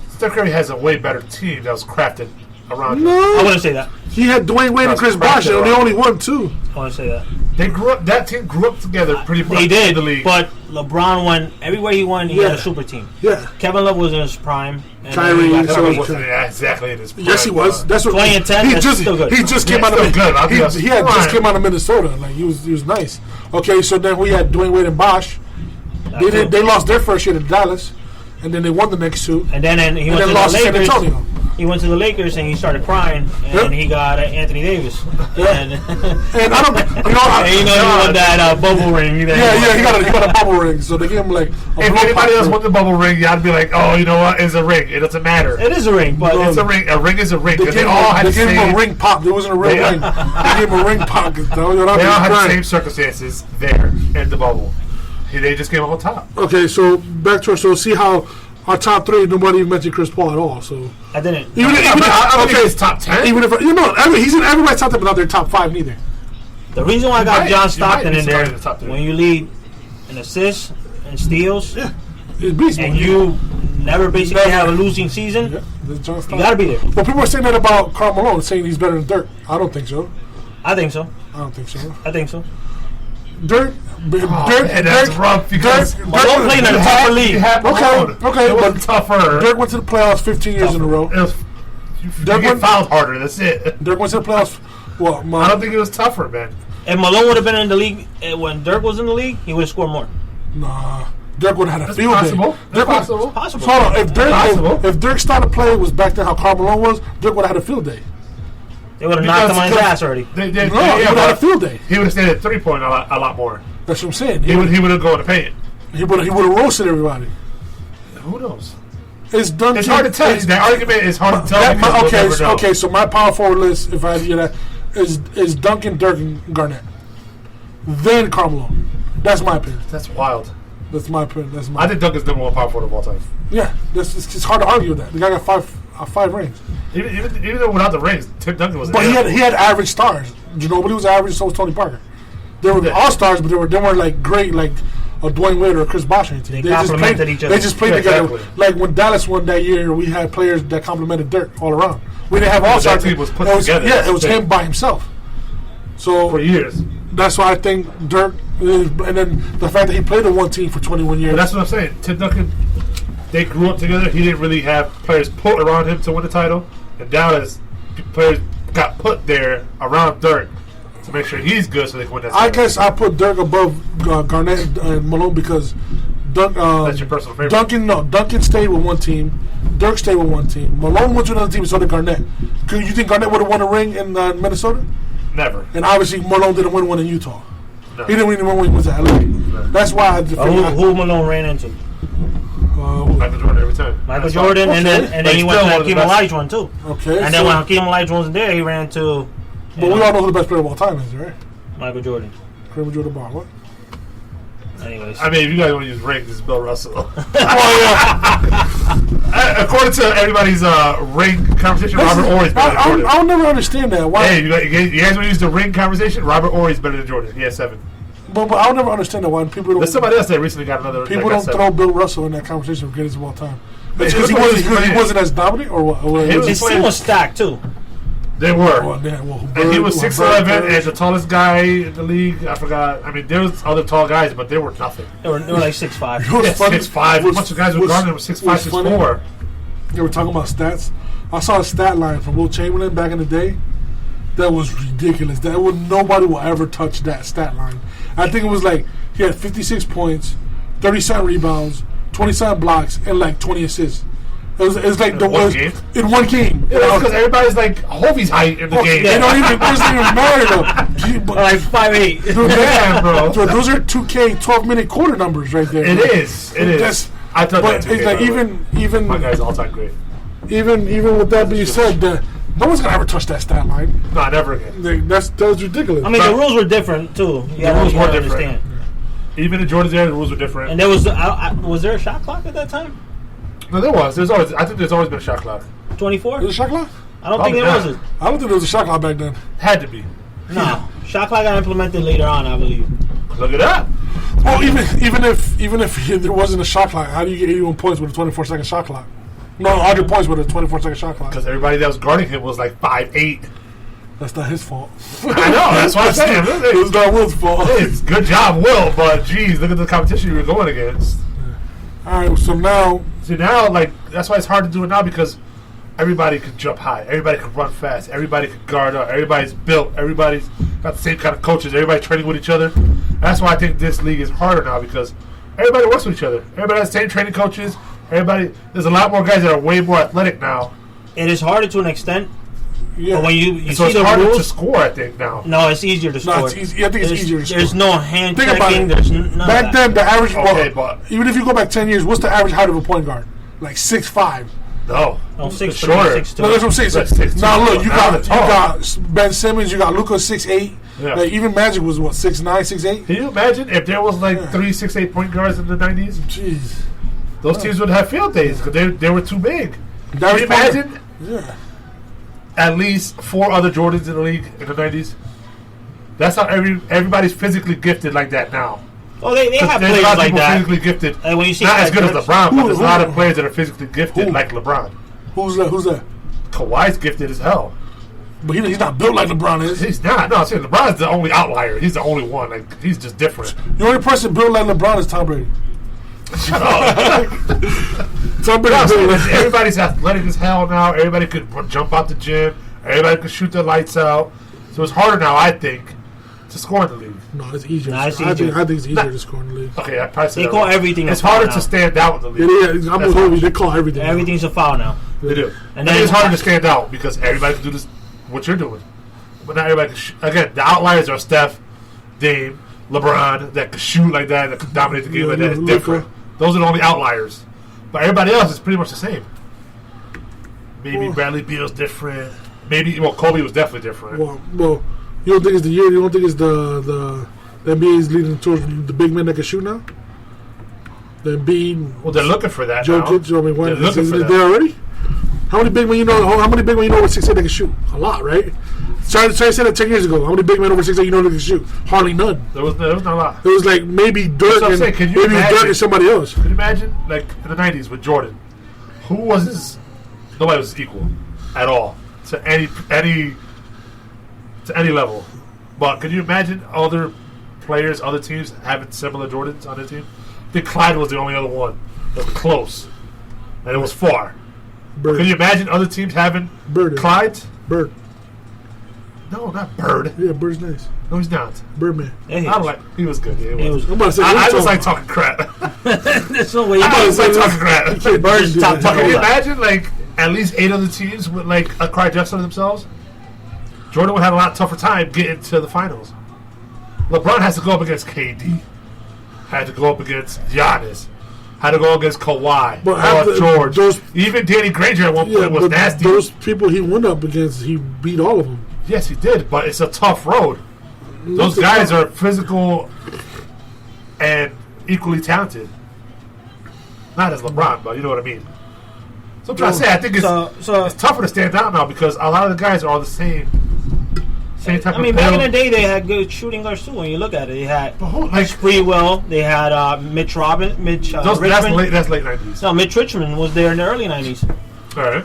Steph Curry has a way better team that was crafted around him. No, I wouldn't say that. He had Dwayne Wade and Chris Bosh, and they only won 2. I wouldn't say that. They grew up. That team grew up together pretty much. They did, in the league. but LeBron won everywhere he won. He had a super team. Yeah, Kevin Love was in his prime. Kyrie wasn't exactly in his prime. Yes, he was. That's what 20 and 10. He just came out of just came out of Minnesota. Like he was nice. Okay, so then we had Dwayne Wade and Bosh. They lost their first year to Dallas, and then they won the next 2. And then he went to lost the to San Lakers. Antonio. He went to the Lakers and he started crying, and he got Anthony Davis. And I don't, he won that bubble ring. He got a bubble ring. So they gave him like. If anybody else won the bubble ring, y'all be like, oh, you know what? It's a ring. It doesn't matter. It is a ring, but it's a ring. A ring is a ring. They gave him a ring pop. There wasn't a real ring. They gave him a ring pop. They all had the same circumstances there in the bubble. They just came up on top. Okay, so back to see how. Our top 3, nobody even mentioned Chris Paul at all. So I didn't. I think he's top 10. Even if he's in everybody's top 10, but not their top 5 neither. The reason why I got John Stockton in there, when you lead in assists and steals, and you never basically have a losing season, you got to be there. But people are saying that about Karl Malone, saying he's better than Dirk. I don't think so. I think so. I think so. Dirk, that's rough because Malone playing in a tougher league. Okay, it was tougher. Dirk went to the playoffs 15 years in a row. Dirk went fouled harder. That's it. Dirk went to the playoffs. Well, I don't think it was tougher, man. If Malone would have been in the league when Dirk was in the league, he would have scored more. Nah, Dirk would have had a field day. That's possible. Possible. Hold on, if Dirk started playing was back then how Karl Malone was, Dirk would have had a field day. They would have knocked him on his ass already. He would have had a field day. He would have stayed at 3-point a lot more. That's what I'm saying. He would have gone to paint. He would have roasted everybody. Who knows? It's done. It's hard to tell. That argument is hard to tell. Okay, so my power forward list, if I had to get that, is Duncan, Dirk, and Garnett. Then Karl Malone. That's my opinion. That's wild. That's my opinion. I think Duncan's number 1 power forward of all time. Yeah, it's hard to argue with that. The guy got five rings. Even though without the rings, Tim Duncan was. But he had average stars. Ginobili was average, so was Tony Parker. They were all stars, but they weren't like great like a Dwayne Wade or a Chris Bosh or anything. They complemented each other. They just played together. Exactly. Like when Dallas won that year, we had players that complemented Dirk all around. We didn't have all stars. That team was put together. Yeah, it was him by himself. So for years. That's why I think Dirk, and then the fact that he played on one team for 21 years. But that's what I'm saying. Tim Duncan, they grew up together. He didn't really have players put around him to win the title. And Dallas, players got put there around Dirk to make sure he's good so they can win that title. I guess I put Dirk above Garnett and Malone because that's your personal favorite. Duncan stayed with one team. Dirk stayed with one team. Malone went to another team, and so did Garnett. You think Garnett would have won a ring in Minnesota? Never. And obviously Malone didn't win one in Utah. No. He didn't win one when he was at LA. No. That's why I who Malone ran into? Michael Jordan every time. Michael Jordan, and then he went to Hakeem Olajuwon too. Okay. And then when Hakeem Olajuwon wasn't there, he ran into But we all know who the best player of all time is, right? Michael Jordan. Michael Jordan bar. What? Anyways. I mean, if you guys want to use rings, it's Bill Russell. According to everybody's ring conversation, Robert Ory's better than Jordan. I'll never understand that. Why? Hey, you guys want to use the ring conversation? Robert Ory's better than Jordan. He has 7. But I'll never understand that. Why people don't. There's somebody else that recently got another. People don't throw Bill Russell in that conversation of greatest of all time. He wasn't as dominant, or what? His team was stacked too. They were. And he was 6'11" and the tallest guy in the league. I forgot. I mean, there was other tall guys, but they were nothing. They were like 6'5". 6'5". A bunch of guys were guarding were 6'5", 6'4". They were talking about stats. I saw a stat line from Will Chamberlain back in the day. That was ridiculous. Nobody will ever touch that stat line. I think it was like he had 56 points, 37 rebounds, 27 blocks, and like 20 assists. It was like in one game. Yeah, because everybody's like Hovey's height in the game. They don't even matter though. Like 5'8". Yeah, bro. So those are 2K 12-minute quarter numbers right there. It is. I thought but that. It's like even my guy's all time great. Even with that being said, no one's gonna ever touch that stat line. No, never again. That was ridiculous. I mean, the rules were different too. The rules were different. Even in Jordan's era, the rules were different. And there was there a shot clock at that time? No, there was. I think there's always been a shot clock. 24? Was it a shot clock? I don't think there was. I don't think there was a shot clock back then. Had to be. No, shot clock got implemented later on, I believe. Look it up. Well, even if there wasn't a shot clock, how do you get 81 points with a 24-second shot clock? No, 100 points with a 24-second shot clock. Because everybody that was guarding him was like 5'8". That's not his fault. I know. That's what I'm saying. It's not Will's fault. It's good job, Will. But geez, look at the competition you were going against. All right, so now, like that's why it's hard to do it now because everybody could jump high, everybody could run fast, everybody could guard up, everybody's built, everybody's got the same kind of coaches, everybody training with each other. That's why I think this league is harder now because everybody works with each other. Everybody has the same training coaches. There's a lot more guys that are way more athletic now. It is harder to an extent. Yeah. But when you so see it's the harder rules, to score, I think now. No, it's easier to score. I think it's easier to score. There's no hand Think checking. about it. There's none back of then, the average. Okay, but even if you go back 10 years, what's the average height of a point guard? Like 6'5". No, 6'2". shorter. 6'2". No, that's what I'm saying. 6'2". Now look, you got tall. Ben Simmons, you got Luka 6'8". Yeah. Like, even Magic was what 6'9", 6'8". Can you imagine if there was like 3 6'8" point guards in the 90s? Jeez, Those teams would have field days because they were too big. That Can you imagine? Yeah. At least 4 other Jordans in the league in the 90s. That's how everybody's physically gifted like that now. Oh, they have there's players a lot of like people that. physically gifted. And when you see not as good as LeBron, but there's a lot of who? players that are physically gifted Who? like LeBron. Who's that? Kawhi's gifted as hell. But he's not built like LeBron is. He's not. No, I'm saying LeBron's the only outlier. He's the only one. Like he's just different. The only person built like LeBron is Tom Brady. Shut up. Tom Brady. Everybody's athletic as hell now. Everybody could jump out the gym. Everybody could shoot their lights out. So it's harder now, I think, to score in the league. No, it's easier. Nah, it's easier. I think it's easier to score in the league. Okay, I probably said They that call wrong. everything. It's a foul harder now. to stand out in the league. Yeah, I'm with Hobie. They call everything. Everything's a foul now. They do. And And then it's harder to stand out because everybody can do this, what you're doing. But not everybody can again, the outliers are Steph, Dame, LeBron, that can shoot like that can dominate the game like that. It's different. Those are the only outliers. But everybody else is pretty much the same. Maybe Bradley Beal's different. Maybe, Kobe was definitely different. Well, you don't think it's the year? You don't think it's the NBA is leading towards the big men that can shoot now? The Embiid. Well, they're looking for that Jokic. now. I mean, They're looking for that. there already? How many big men you know? How many big men you know over 6'8" that can shoot? A lot, right? Try to say that 10 years ago. How many big men over 6'8" you know that can shoot? Hardly none. There was not a lot. It was like maybe Dirk and Can you maybe imagine, Dirk and somebody else. Can you imagine, like in the '90s with Jordan, who was his? Nobody was equal at all to any level. But can you imagine other players, other teams having similar Jordans on their team? I think Clyde was the only other one that was close, and it was far. Bird. Can you imagine other teams having Clydes? Bird. No, not Bird. Yeah, Bird's nice. No, he's not. Birdman. Yeah, I don't like. He was good. Yeah, he was. I'm about to say, I just like talking crap. There's no way. I just like talking crap. Bird's top But 10. can you imagine, like, at least 8 other teams with, like, a cry just for themselves? Jordan would have a lot tougher time getting to the finals. LeBron has to go up against KD. Had to go up against Giannis. Had to go against Kawhi. George. Even Danny Granger at one point was nasty. Those people he went up against, he beat all of them. Yes, he did, but it's a tough road. Those guys are physical and equally talented. Not as LeBron, but you know what I mean. So I'm trying to say, I think it's tougher to stand out now because a lot of the guys are all the same type of back in the day, they had good shooting guards too. When you look at it, they had Sprewell, they had Mitch Richmond. That's late 90s. No, Mitch Richmond was there in the early 90s. All right.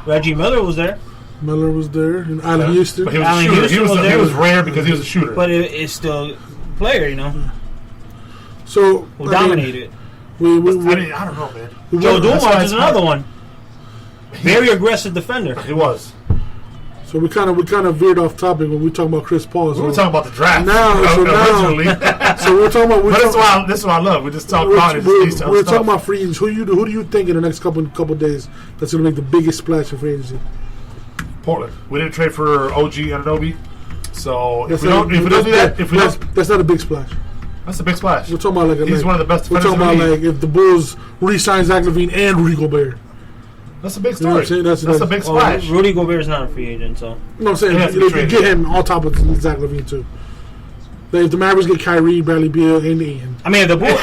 Reggie Miller was there. Miller was there, and Allen Houston. But he was rare because he was a shooter. But it's still a player, you know. So who dominated. I don't know, man. Joe Dumars is another one. Very aggressive defender. He was. So we kind of veered off topic when we talking about Chris Paul. We were talking about the draft. So we're talking about. This is what I love. We just talk about it. We're talking about free agents. Who do you think in the next couple days that's going to make the biggest splash in free agency? Portland. We didn't trade for OG Anunoby, so if we don't do that, that's not a big splash. That's a big splash. We're talking about he's one of the best. We're talking about if the Bulls re-sign Zach LaVine and Rudy Gobert. That's a big story. You know that's a big splash. Rudy Gobert is not a free agent, so. No, I'm saying you get him on top of Zach LaVine too. If the Mavericks get Kyrie, Bradley Beal, and Ian. I mean, if the Bulls,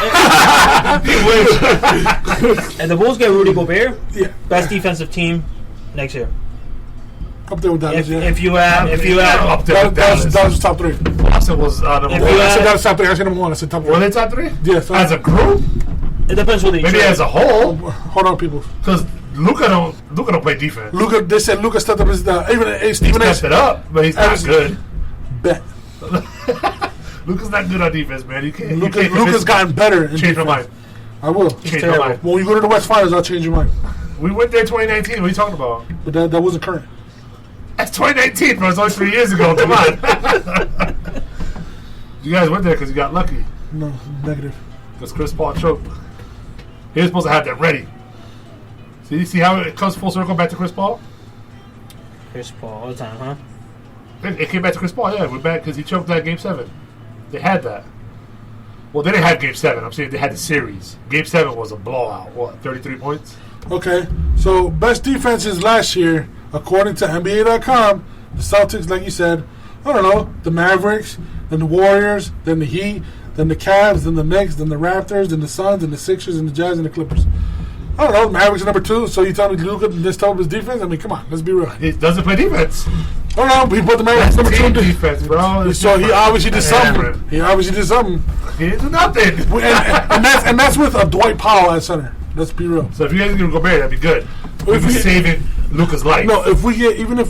and the Bulls get Rudy Gobert, best defensive team next year. Up there with Dallas. If you have, that was top three. Boston was number one. I said that was top three. I said number one. I said top three. Were they top three? Yes. As a group, it depends what they maybe trade. as a whole. Hold on, people. Because Luka don't play defense. They said Luka stepped up his even Stephen A. stepped it up, but he's not good. Bet. Luka's not good on defense, man. Luka's gotten better. Change my mind. I will. Change my mind. When you go to the West Finals, I'll change your mind. We went there 2019. What are you talking about? But that wasn't current. That's 2019, bro. It's only 3 years ago. Come on. You guys went there because you got lucky. No, negative. Because Chris Paul choked. He was supposed to have that ready. See how it comes full circle back to Chris Paul? Chris Paul all the time, huh? It came back to Chris Paul, yeah. We're back because he choked that Game 7. They had that. Well, they didn't have Game 7. I'm saying they had the series. Game 7 was a blowout. What, 33 points? Okay. So, best defenses last year, according to NBA.com, the Celtics, like you said, I don't know, the Mavericks, then the Warriors, then the Heat, then the Cavs, then the Knicks, then the Raptors, then the Suns, and the Sixers, and the Jazz, and the Clippers. I don't know, the Mavericks are number 2, so you tell me Luka this top of his defense? I mean, come on, let's be real. He doesn't play defense. I don't know, he put the Mavericks number 2 defense, bro. So he obviously did something. He didn't do nothing. and that's with a Dwight Powell at center. Let's be real. So if you guys can go Gobert, that'd be good. If we saving Luka's life. No, if we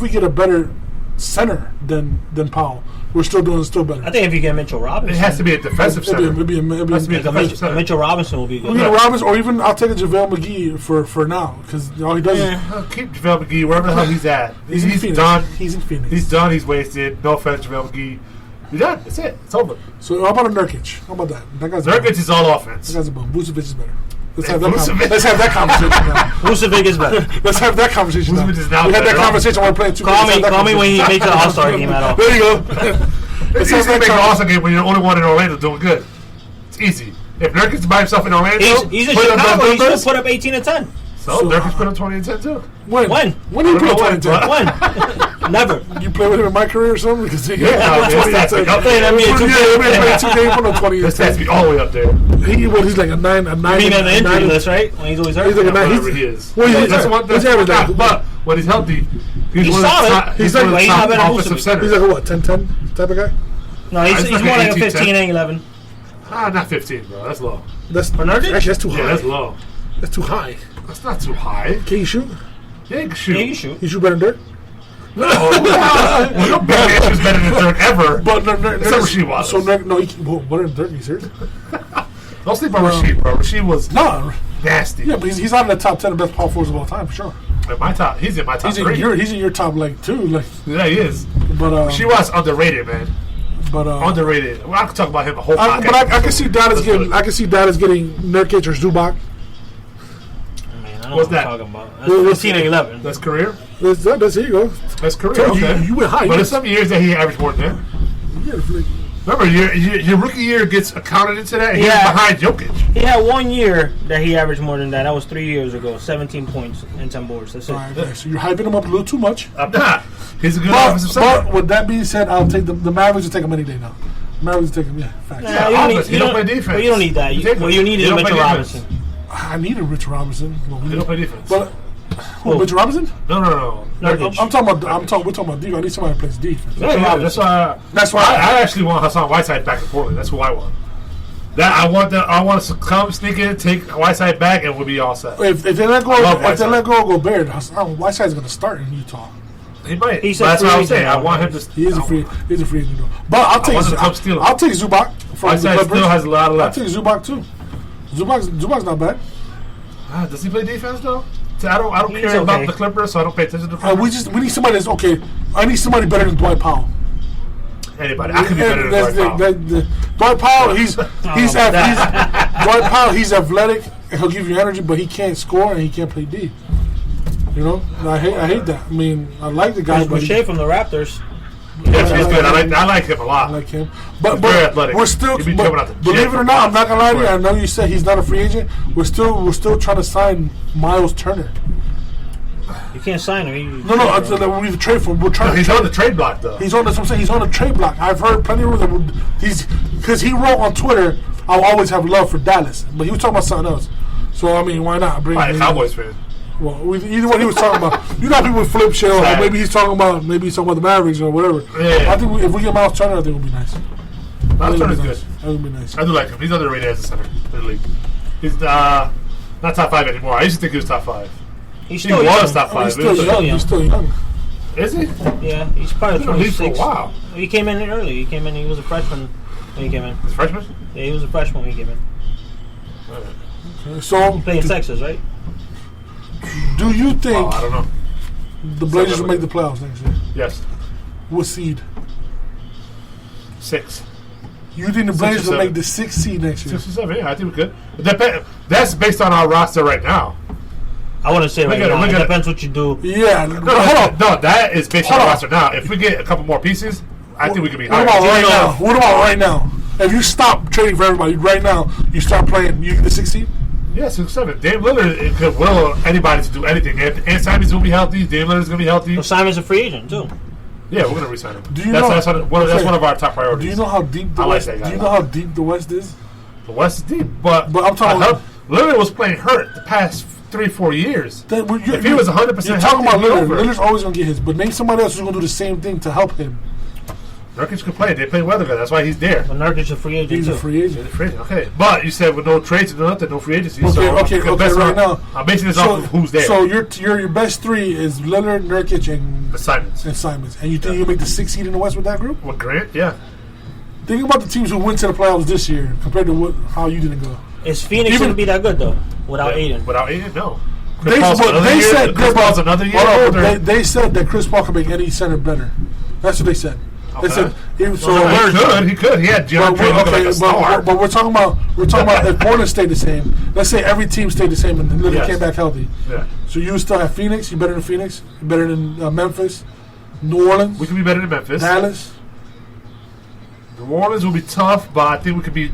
get a better center than Powell, we're still better. I think if you get Mitchell Robinson, it has to be a defensive center. Mitchell Robinson will be good. We get Robinson, or even I'll take a JaVale McGee for now because all he does is keep JaVale McGee wherever the hell he's at. He's done. He's in Phoenix. He's done. He's wasted. No offense, JaVale McGee. You're done. That's it. It's over. So how about a Nurkic? How about that? Nurkic is all offense. That guy's a bum. Vucevic is better. Let's have that conversation now. Vucevic is better. Let's have that conversation now. We had that conversation when we're playing 2K. Call me when he makes an All-Star game at all. There you go. It's easy to make an All-Star game when you're the only one in Orlando doing good. It's easy. If Nurkic's by himself in Orlando, he's in Chicago. He still put up 18 and 10. So Nurkic put up 20 and 10 too. When did you put up 20 and 10? When? Never. You play with him in my career or something? Because he got 20 and 10. This has to be all the way up there. He's like a 9. You mean on the injury list, right? When he's always hurt. He's like a 9. Whatever he is. That's average. But when he's healthy, he's solid. He's like the top offensive center. He's like a what, 10-10 type of guy? No, he's more like a 15 and 11. Not 15, bro. That's low. For Nurkic? Actually, that's too high. Yeah, that's low. That's too high. That's not too high. Can you shoot? Yeah, you can shoot. Yeah, you shoot. You shoot better than Dirk? No. Well, your big man shoots better than Dirk ever. But that's not Rasheed Wallace. So Dirk, no, better than Dirk, he's hurt. Don't sleep on Rasheed, bro. Rasheed was nasty. Yeah, but he's out in the top 10 of best power forwards of all time, for sure. He's in my top 3. He's in your top, like, 2. Like, yeah, he is. But Rasheed was underrated, man. But underrated. Well, I can talk about him a whole podcast. But I can see Dallas getting. I can see Dallas getting Nurkic or Zubac. What's that? Talking about? That's 15 and 11. That's career? That's here you go. That's career, okay. You went high. But there's some years that he averaged more than that. Yeah, Remember, your rookie year gets accounted into that. He's behind Jokic. He had 1 year that he averaged more than that. That was 3 years ago. 17 points and 10 boards. That's it. Right. So you're hyping him up a little too much. I'm not. He's a good offensive center. But with that being said, I'll take the Mavericks will take him any day now. Mavericks will take him. Yeah, facts. You don't play defense. But you don't need that. What you need is Mitchell Robinson. I need a Rich Robinson. You don't play defense. But Mitchell Robinson? No. We're talking about defense. I need somebody who plays defense. Yeah, that's why I actually want Hassan Whiteside back in Portland. That's who I want. I want us to come sneak in, take Whiteside back, and we'll be all set. If they let go, Gobert, Whiteside's going to start in Utah. He might. That's what I was saying. I want him to. He is a free agent. But I'll take Zubac. Whiteside still has a lot of left. I'll take Zubac too. Zubac's not bad. Does he play defense though? I don't care about the Clippers, so I don't pay attention to the Clippers. We need somebody that's okay. I need somebody better than Dwight Powell. Anybody, I could be better than Dwight Powell. Dwight Powell, Dwight Powell. He's athletic and he'll give you energy, but he can't score and he can't play D. You know, I hate that. I mean, I like the guy. There's Boucher from the Raptors. Yes, he's good. I like him a lot. I like him, but we're still. Believe it or not, I'm not gonna lie to you. I know you said he's not a free agent. We're still trying to sign Miles Turner. You can't sign him. No. We trade for him. We're trying. He's on the trade block though. He's on. That's what I'm saying. He's on the trade block. I've heard plenty of rumors. He's because he wrote on Twitter, "I'll always have love for Dallas," but he was talking about something else. So I mean, why not bring him? Cowboys fan. Well, either what he was talking about, you got people with flip shit, or maybe he's talking about the Mavericks or whatever. Yeah. I think if we get Miles Turner, I think it would be nice. Miles Turner's good. That would be nice. I do like him. He's underrated as a center in the league. He's not top 5 anymore. I used to think he was top 5. He was top 5. He's still young. Is he? Yeah, he's probably 26. Wow. He came in early. He was a freshman when he came in. He's a freshman? Yeah, he was a freshman when he came in. Okay, so he played in Texas, right? Do you think I don't know. The Blazers will make the playoffs next year? Yes. What seed? 6. You think the Blazers will make the 6th seed next year? 6 or 7, yeah, I think we could. That's based on our roster right now. I want to say now. It depends what you do. Yeah. No, that is based on our roster now. If we get a couple more pieces, I think we could be higher. What about right now? If you stop trading for everybody right now, you start playing, you get the 6th seed? Yeah, 6 or 7. Dame Lillard could will anybody to do anything. And Simon's going to be healthy. Dame Lillard's going to be healthy. Well, Simon's a free agent, too. Yeah, we're going to re-sign him. That's one of our top priorities. Do you know how deep the West? Do you know how deep the West is? The West is deep, but I'm talking about Lillard was playing hurt the past 3-4 years. If he was 100%, you're talking about Lillard. Lillard's always going to get his, but name somebody else who's going to do the same thing to help him. Nurkic could play. They play well together. That's why he's there. But Nurkic's a free agent. He's a free agent. Okay, but you said with no trades and nothing, no free agency. Okay. Right now, I'm basing this off of who's there. So your best 3 is Lillard, Nurkic, and Simons. And you think you'll make the 6th seed in the West with that group? With Grant, yeah. Think about the teams who went to the playoffs this year compared to how you didn't go. Is Phoenix going to be that good though without Aiden? Without Aiden, no. They said that Chris Paul could make any center better. That's what they said. Okay. They said he could. He had but we're talking about if Portland stayed the same. Let's say every team stayed the same and Lillard came back healthy. Yeah. So you still have Phoenix. You better than Phoenix. You better than Memphis, New Orleans. We could be better than Memphis. Dallas. New Orleans will be tough, but I think we could be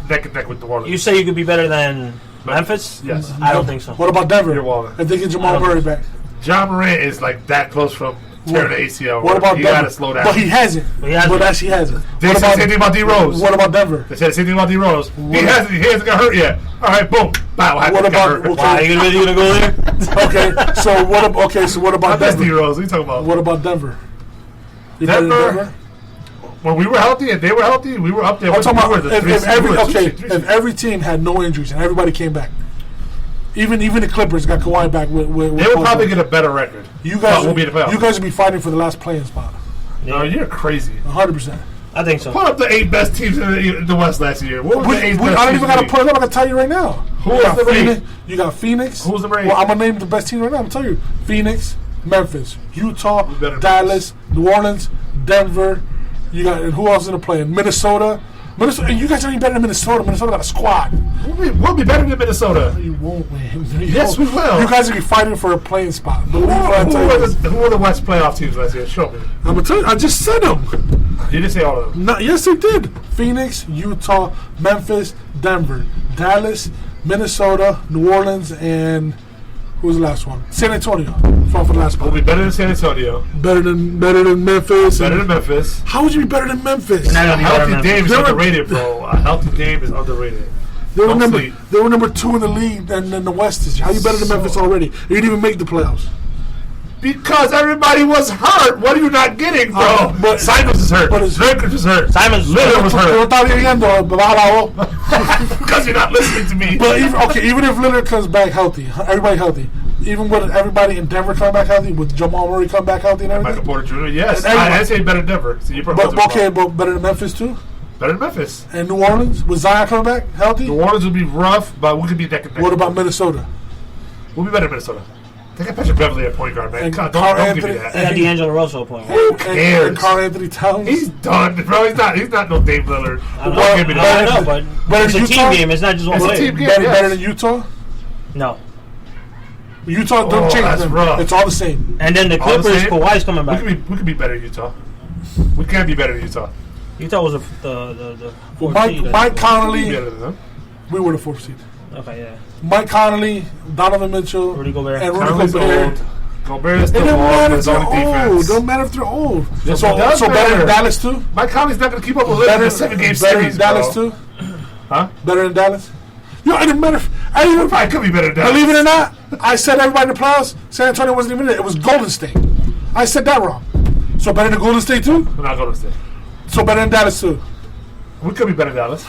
neck and neck with New Orleans. You say you could be better than Memphis? Yes. I don't think so. What about Denver? If they get Jamal Murray back. John Morant is like that close from tearing the ACL. What about Denver? You got to slow down. But he hasn't. He hasn't. They said the same thing about D Rose. What about Denver? They said the same thing about D Rose. He hasn't got hurt yet. All right, boom. What about? Are you gonna go there? Okay. So what about Denver? D Rose. What are you talking about? What about Denver? Denver. When we were healthy and they were healthy, we were up there. If every team had no injuries and everybody came back, even the Clippers got Kawhi back. They would probably get a better record. You guys will be in the playoffs. You guys will be fighting for the last playing spot. No, you're crazy. 100%. I think so. Put up the 8 best teams in the West last year. What was the 8 best I don't even got to put it up. I can tell you right now. Who was the 8? You got Phoenix. Who's the 8? Well, I'm gonna name the best team right now. I'm telling you: Phoenix, Memphis, Utah, Dallas, New Orleans, Denver. You got and who else is gonna play? Minnesota. Minnesota, and you guys aren't even better than Minnesota. Minnesota got a squad. We'll be better than Minnesota. You won't win. Yes, we will. You guys will be fighting for a playing spot. Who were the West playoff teams last year? Show me. I'm gonna tell you. I just said them. You didn't say all of them. No, yes, they did. Phoenix, Utah, Memphis, Denver, Dallas, Minnesota, New Orleans, and who was the last one? San Antonio. For the last spot. We'll be better than San Antonio. Better than Memphis. Better than Memphis. How would you be better than Memphis? A healthy Dame is underrated, bro. A healthy Dame is underrated. They were number 2 in the league and in the West. How you better than Memphis already? You didn't even make the playoffs. Because everybody was hurt. What are you not getting, bro? But Simons is hurt. Drakeridge is hurt. Simons Lillard was hurt. Because you're not listening to me. But even if Lillard comes back healthy, everybody healthy, even with everybody in Denver come back healthy, with Jamal Murray come back healthy and everything. Michael Porter Jr. Yes, I say better than Denver. So but better than Memphis too. Better than Memphis. And New Orleans with Zion coming back healthy. New Orleans will be rough, but we could be neck and neck. What about Minnesota? We'll be better than Minnesota. They got Patrick Beverly at point guard, man. And don't give me that. They got D'Angelo Russell at point guard. Who cares? And Karl Anthony Towns. He's done, bro. He's not no Dame Lillard. Don't give me that. I know, but it's a team game. It's not just one player. Better than Utah? No. Utah don't change them. Rough. It's all the same. And then the Clippers, Kawhi's coming back. We could be better than Utah. We can't be better than Utah. Utah was the fourth seed. Mike Conley. Better than them. We were the 4th seed. Okay, yeah. Mike Conley, Donovan Mitchell, Rudy Gobert. and Rudy Gobert. Gobert is It still don't matter old. if they're old. Don't matter if they're old. Yes, so it does better matter. than Dallas too. Mike Conley's not going to keep up with Lillard in a 7-game series, Better than Dallas bro. too. Huh? Better than Dallas. Yo, it didn't matter. I could be better than Dallas. Believe it or not, I said everybody in the playoffs. San Antonio wasn't even in it. It was Golden State. I said that wrong. So better than Golden State too. We're not Golden State. So better than Dallas too. We could be better than Dallas.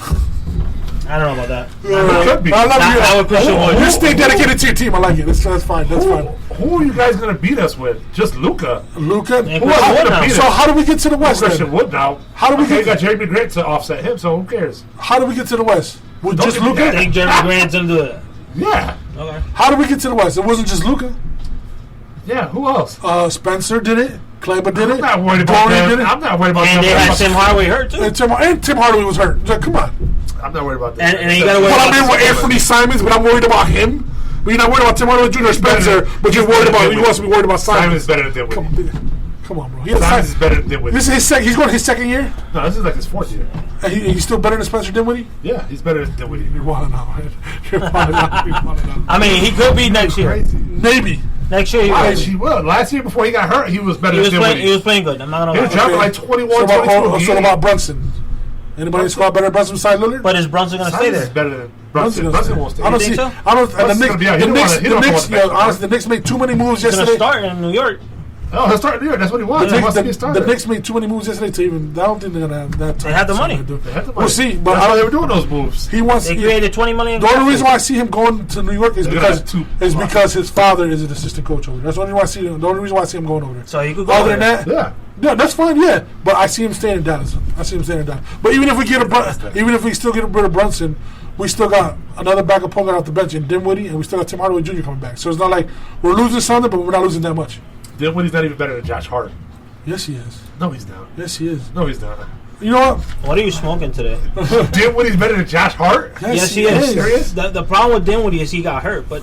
I don't know about that. We could be. I love you. I would push it. You stay dedicated to your team. I like it. That's fine. That's fine. Who are you guys going to beat us with? Just Luka. Luka. And Christian Wood now. So how do we get to the West? Christian Wood now. How do we get? You got Jeremy Grant to offset him, so who cares? How do we get to the West? With Don't just give me Luka? that. I think Jeremy Grant's into it. Yeah. Okay. How do we get to the West? It wasn't just Luka. Yeah. Who else? Spencer did it. Kleber did it. I'm not worried about Dorian them. did it. I'm not worried about them. And they had Tim Hardaway hurt too. And Tim Hardaway was hurt. So, come on. I'm not worried about that. And you got to worry But about I'm in with Anthony Simons, but I'm worried about him. But you're not worried about Tim Hardaway Jr. or Spencer, but you're worried about. You want to be worried about Simons is Simons. better than Dinwiddie. Come on, bro. Simons is better than Dinwiddie. This is his second. He's going to his second year. No, this is like his 4th year. And he's still better than Spencer Dinwiddie. Yeah, he's better than Dinwiddie. You're wilding out, man. You're wilding out. You're wilding out. I mean, he could be next year. Crazy. Maybe. Next year he Why? was. She will. Last year before he got hurt, he was better than Dinwiddie. He was playing good. I'm not gonna He was lie. dropping like 21, 22. So about Brunson. Anybody in the squad better than Brunson besides Lillard? But is Brunson gonna stay Simons is there? better than Brunson. Brunson won't stay. I don't You see. think so? I don't. And Brunson's the gonna be out. He Knicks. don't wanna back Honestly, the Knicks made too many moves He's gonna yesterday. start in New York. Oh, he'll start in New York. That's what he wants. He wants to be a starter. The Knicks made too many moves yesterday to even. I don't think they're gonna have that time. They have the money. They have the money. We'll see. But That's why they were doing those moves. he wants. They created $20 million. The only reason why I see him going to New York is They're because his father is an assistant coach over there. That's the only reason why I see him. The only reason why I see him going over there. So he could go. Other than that, Yeah. that's fine. Yeah, but I see him staying in Dallas. But even if we still get rid of Brunson, we still got another backup point guard off the bench in Dinwiddie, and we still got Tim Hardaway Jr. coming back. So it's not like we're losing something, but we're not losing that much. Dinwiddie's not even better than Josh Hart. Yes, he is. No, he's not. Yes, he is. No, he's not. You know what? What are you smoking today? Dinwiddie's better than Josh Hart? Yes, he is. Serious? The problem with Dinwiddie is he got hurt, but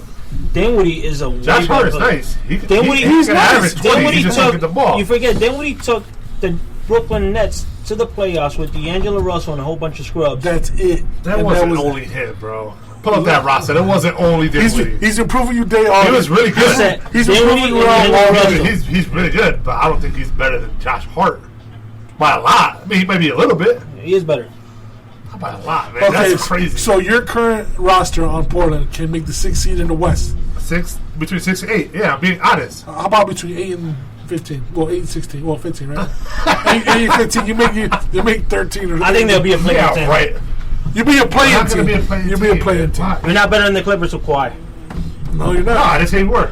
Dinwiddie is a Josh Hart is nice. Dinwiddie, he's can average 20. He just won't get the ball. You forget Dinwiddie took the Brooklyn Nets to the playoffs with D'Angelo Russell and a whole bunch of scrubs. That's it. That wasn't only him, bro. Pull up that roster. That wasn't only Dinwiddie. He's improving you day on. He was really good. He's improving you He's really good, but I don't think he's better than Josh Hart by a lot. I mean, he might be a little bit. He is better. Not by a lot, man. Okay, that's crazy. So your current roster on Portland can make the 6th seed in the West. Between 6 and 8. Yeah, I'm being honest. How about between 8 and 15? Well, 8 and 16. Well, 15, right? 8 and 15. You make 13 or. I think there'll be a play-in team. Right. You'll be a play-in team. You'll be a play-in team. You're not better than the Clippers with Kawhi. No, you're not. No, I didn't say you were.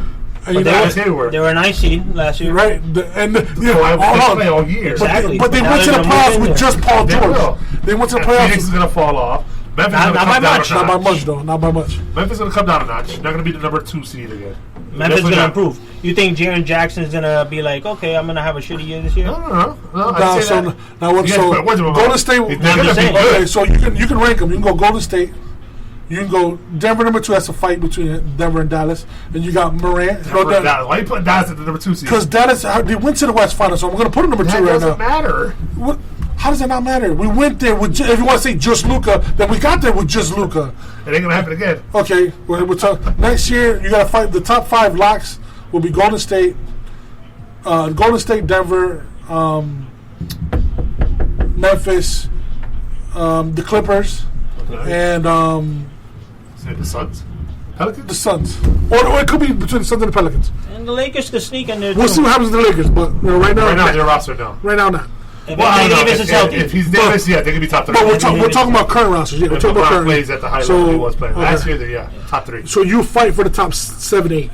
They were a 9 seed last year. Right. All year. Exactly. But they went to the playoffs with just Paul George. They went to the playoffs. Phoenix is going to fall off. Memphis Not by much. Not by much, though. Not by much. Memphis is going to come down a notch. Not going to be the number 2 seed again. Memphis is going to improve. You think Jaren Jackson's going to be like, okay, I'm going to have a shitty year this year? No. Golden State. Okay, so you can rank them. You can go Golden State. You can go Denver number 2. That's a fight between Denver and Dallas. And you got Morant. Why are you putting Dallas at the number 2 seed? Because Dallas, they went to the West Finals, so I'm going to put them number 2 right now. That doesn't matter. How does that not matter? We went there with, if you want to say just Luka, then we got there with just Luka. It ain't going to happen again. Okay, next year, you got to fight. The top 5 locks will be Golden State, Denver, Memphis, the Clippers, and the Suns. Pelicans? The Suns. Or it could be between the Suns and the Pelicans. And the Lakers could sneak in there. We'll see what happens to the Lakers, but right now they're roster now. Right now, not. If he's Davis, they could be top 3. But we're talking about current rosters. Yeah, we're talking about current. Plays at the high level he was playing last year. Top 3. So you fight for the top 7, 8.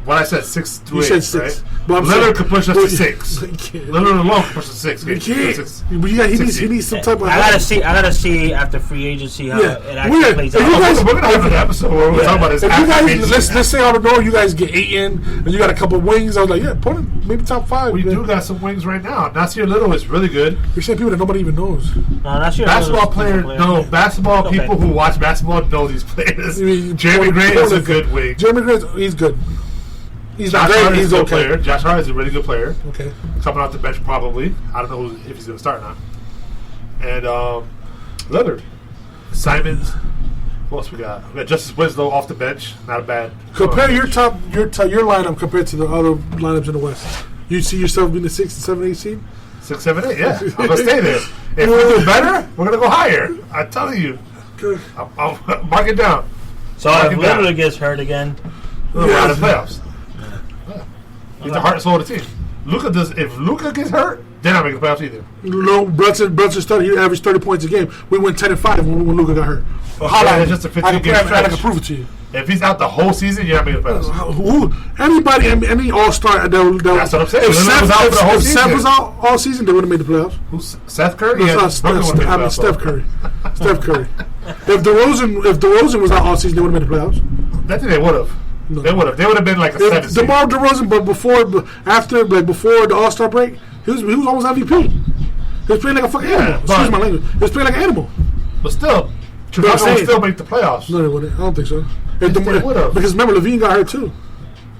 What I said 6 to 8. You said 6. Right? But Lillard could push us to 6. Lillard alone could push us to 6. He can't. But he needs some type of. I gotta see after free agency how it actually plays out. We're gonna have an episode where we're talking about this. If you guys, let's say out of the door, you guys get 8 in, and you got a couple of wings. I was like, put it maybe top 5. We do got some wings right now. Nasir Little is really good. You're saying people that nobody even knows. Basketball players, basketball people who watch basketball know these players. Jeremy Grant is a good wing. Jeremy Grant, he's good. He's Josh not Hart great. He's okay. Player. Josh Hart is a really good player. Okay. Coming off the bench probably. I don't know if he's going to start or not. And Lillard. Simons. What else we got? We got Justice Winslow off the bench. Not a bad. Compare your lineup compared to the other lineups in the West. You see yourself being the 6, 7, 8 seed? 6, 7, 8. Yeah, I'm gonna stay there. If we do better, we're gonna go higher. I'm telling you. I'll mark it down. So if Lillard gets hurt again, we're out of the playoffs. He's the heart and soul of the team. If Luka gets hurt, they're not making the playoffs either. No, Brunson started. He averaged 30 points a game. We went 10-5 when Luka got hurt. It's just a 15-game stretch. I can prove it to you. If he's out the whole season, you're not making the playoffs. Anybody, any All-Star, that's what I'm saying. If Seth was out all season, they would have made the playoffs. Who's Seth Curry? Steph Curry. Steph Curry. If DeRozan was out all season, they would have made the playoffs. I think they would have. No. They would have. They would have been like a 7 seed. DeMar DeRozan, but before the All-Star break, he was almost MVP. He was playing like a fucking animal. Excuse my language. He was playing like an animal. But still, Chicago would still make the playoffs. No, they wouldn't. I don't think so. They would have. Because remember, Levine got hurt too.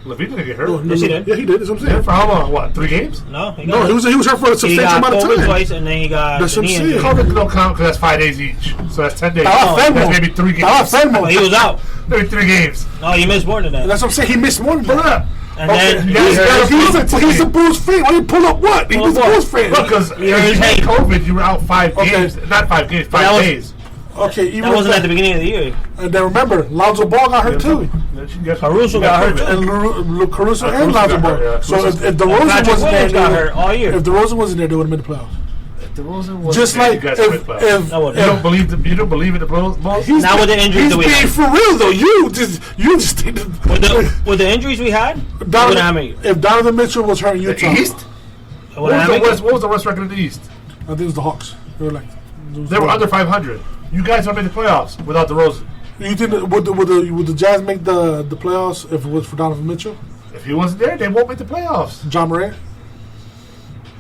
Levine didn't get hurt. Yes, he did. Yeah, he did. That's what I'm saying. For how long? What? 3 games? No, he was hurt for a substantial amount of time. Twice, and then he got. That's what I'm saying. COVID don't count because that's 5 days each, so that's 10 days. That's maybe 3 games. He was out. Maybe 3 games. No, he missed more than that. That's what I'm saying. He missed more than that. And then he's a Bulls fan. Why you pull up what? He was a Bulls fan. Because if you had COVID, you were out 5 games. Not 5 games, 5 days. Okay, that wasn't at the beginning of the year. And then remember, Lonzo Ball got hurt too. Caruso got hurt and Caruso and Lonzo Ball. Yeah. So if DeRozan wasn't there, got hurt all year. If DeRozan wasn't there, they would have made the playoffs. DeRozan wasn't just there, like you don't believe in the Bulls. Now with the injuries, he's being for real though. You just with the injuries we had. If Donovan Mitchell was hurt in Utah, the East. What was the worst record in the East? I think it was the Hawks. They were under 500. You guys don't make the playoffs without DeRozan. You think would the Jazz make the playoffs if it was for Donovan Mitchell? If he wasn't there, they won't make the playoffs. John Morant,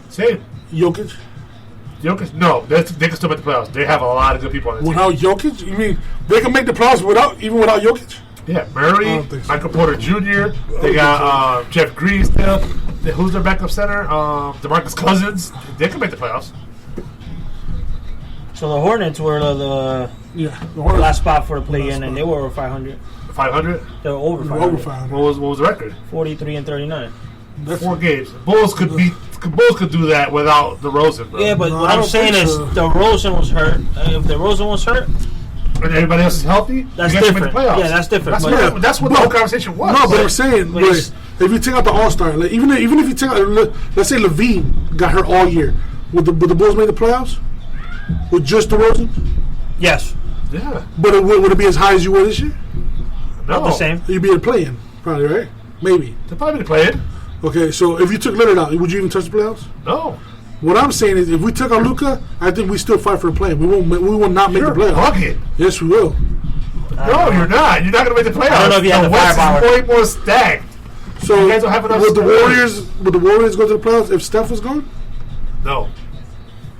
same. Jokic, no, they can still make the playoffs. They have a lot of good people on the team. Without Jokic, you mean they can make the playoffs without Jokic? Yeah, Murray, Michael Porter Jr. They got Jeff Green still. Who's their backup center? DeMarcus Cousins. They can make the playoffs. So the Hornets were the last spot for the play-in, and they were over 500. 500? They were over 500. What was the record? 43-39. That's 4 games. Bulls could do that without DeRozan, bro. Yeah, but what I'm saying is DeRozan was hurt. If DeRozan was hurt, and everybody else is healthy, that's different. Yeah, that's different. That's what the whole conversation was. No, but I'm saying, if you take out the All-Star, like even if you take out, let's say Levine got hurt all year, would the Bulls make the playoffs? With just DeRozan? Yes. Yeah. But would it be as high as you were this year? No. Not the same. You'd be in play-in, probably, right? Maybe. They'll probably be play-in. Okay, so if you took Lillard out, would you even touch the playoffs? No. What I'm saying is, if we took out Luka, I think we still fight for the play-in. We will not make the playoffs. Bucket. Yes, we will. No, you're not. You're not going to make the playoffs. I don't know if you have the firepower. West is way more stacked. So you guys don't have enough. Would the Warriors go to the playoffs if Steph was gone? No.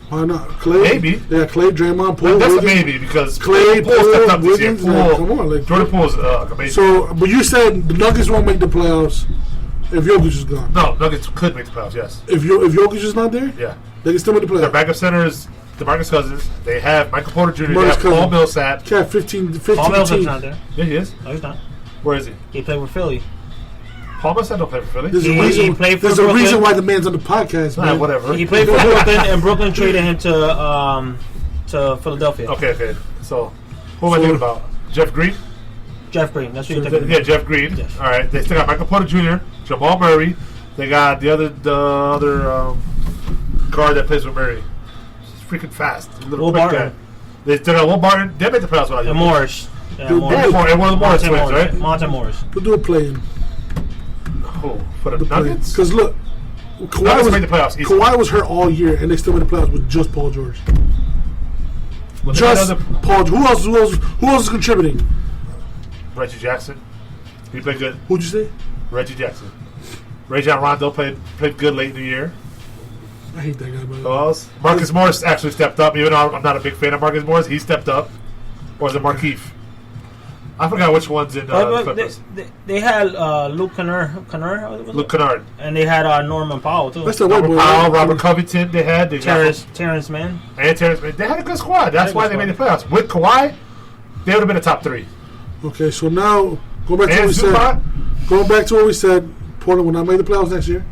Why not? Clay? Maybe. Yeah, Clay, Draymond, Poole. That's a maybe because Clay, Poole stepped up this year. Wiggins, come on, Jordan Poole's amazing. So, but you said the Nuggets won't make the playoffs if Jokic is gone. No, Nuggets could make the playoffs. Yes. If Jokic is not there, yeah, they can still make the playoffs. Their backup center is DeMarcus Cousins. They have Michael Porter Jr. They have Paul Millsap. Cat 15 Paul Millsap's not there. Yeah, he is. No, he's not. Where is he? He played with Philly. Paul Millsap don't play for Philly. There's a reason why the man's on the podcast, man. Whatever. He played for Brooklyn, and Brooklyn traded him to Philadelphia. Okay. So, who am I thinking about? Jeff Green? Jeff Green. That's what you're thinking. Yeah, Jeff Green. Yes. All right. They still got Michael Porter Jr., Jamal Murray. They got the other guard that plays with Murray. He's freaking fast. Will Barton. They still got Will Barton. They made the playoffs without him. Morris. Yeah, Morris. And one of the Morris twins, right? Monte Morris. We'll do a play-in. Oh, for the Nuggets? Because look, Kawhi was hurt all year, and they still made the playoffs with just Paul George. Just Paul. Who else is contributing? Reggie Jackson. He played good. Who'd you say? Reggie Jackson. Rajon Rondo played good late in the year. I hate that guy. By the way. Who else? Marcus Morris actually stepped up. Even though I'm not a big fan of Marcus Morris, he stepped up. Or is it Markieff? I forgot which one's in the Clippers. They had Luke Kennard. Luke Kennard. And they had Norman Powell, too. That's the Norman Powell, Robert Covington, they had. Terrence Mann. And Terrence Mann. They had a good squad. That's why they made the playoffs. With Kawhi, they would have been a top 3. Okay, so now, going back to what we said, Portland will not make the playoffs next year.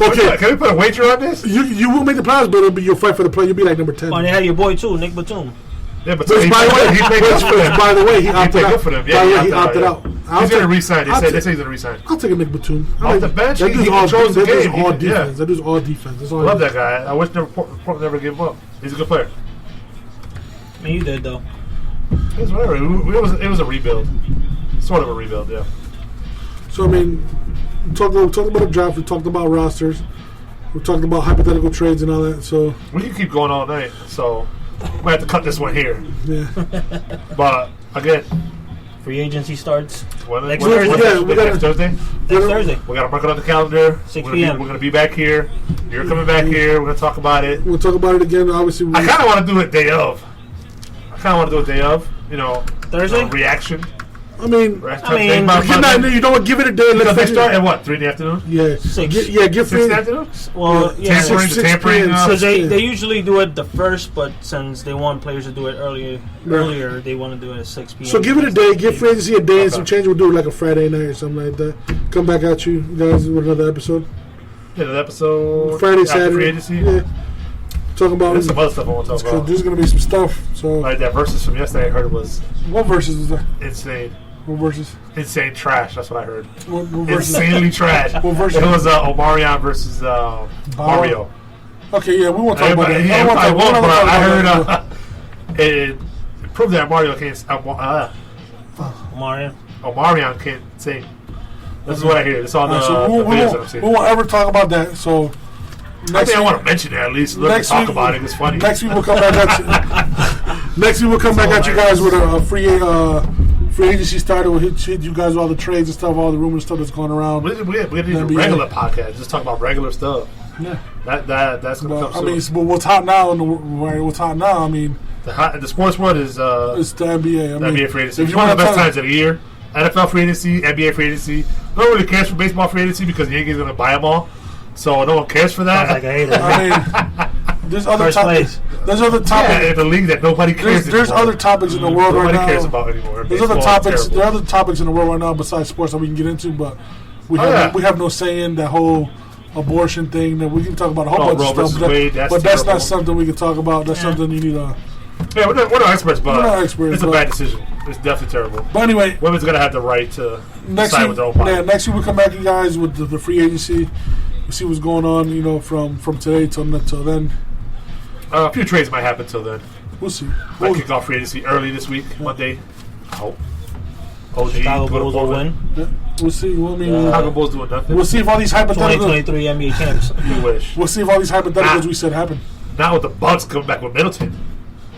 Okay, can we put a wager on this? You will make the playoffs, but you'll fight for the play. You'll be like number 10. Oh, they had your boy, too, Nick Batum. Yeah, but by the way, he opted out. For them. Yeah, he opted out. He's going to resign. They say he's going to resign. I'll take a Nick Batum. Off the bench, he controls the game. That dude's all defense. I love that guy. I wish Portland never gave him up. He's a good player. I mean, you did, though. It's whatever. It was a rebuild. Sort of a rebuild, yeah. So, I mean, we talked about the draft. We talked about rosters. We talked about hypothetical trades and all that. So we can keep going all night. So we have to cut this one here. Yeah. But again, free agency starts next Thursday. Next Thursday. We got to mark it on the calendar. 6 p.m. We're going to be back here. You're coming back here. We're going to talk about it. We'll talk about it again. Obviously, I kind of want to do it day of. Thursday reaction. I mean, you don't want to give it a day. They start at what, 3 in the afternoon? Yeah, 6. Give 6 in the afternoon. Well, tampering. Because they usually do it the first, but since they want players to do it earlier, they want to do it at 6 p.m. So give it a day. Give free agency a day and some change. We'll do it like a Friday night or something like that. Come back at you guys with another episode. Yeah, another episode. Friday, Saturday. Free agency. Yeah. Talking about some other stuff I want to talk about. There's going to be some stuff. So that versus from yesterday I heard was. What versus was that? Insane. What versus? Insane trash. That's what I heard. What versus? Insanely trash. What versus? It was Omarion versus Mario. Okay, yeah, we won't talk about that. Yeah, I won't. But I heard it proved that Mario can't. Omarion can't sing. This is what I hear. It's on the videos that I'm seeing. We won't ever talk about that. So. I want to mention it at least. Let's talk about it. It's funny. Next week we'll come back at you. Next week we'll come back at you guys with a free agency started. We'll hit you guys with all the trades and stuff, all the rumors stuff that's going around. We need a regular podcast. Just talk about regular stuff. Yeah. That's going to come soon. I mean, but what's hot now? What's hot now? I mean, the sports world is it's the NBA. The NBA free agency. It's one of the best times of the year. NFL free agency, NBA free agency. No one really cares for baseball free agency because the Yankees are going to buy them all. So no one cares for that. Sounds like a hater. I mean, there's other topics. There's other topics in the league that nobody cares. There's other topics in the world right now. Nobody cares about anymore. There's other topics. There are other topics in the world right now besides sports that we can get into, but we have no say in that whole abortion thing. That we can talk about a whole bunch of stuff, but that's not something we can talk about. That's something you need to. Yeah, we're not experts, but it's a bad decision. It's definitely terrible. But anyway, women's gonna have the right to decide with their own body. Yeah, next week we'll come back to you guys with the free agency. We'll see what's going on, from today till then. A few trades might happen till then. We'll see. Might kick off free agency early this week, Monday. I hope. Chicago Bulls will win. Yeah. We'll see. Chicago Bulls doing nothing. We'll see if all these hypotheticals. 2023 NBA champs. You wish. We'll see if all these hypotheticals we said happen. Not with the Bucks coming back with Middleton.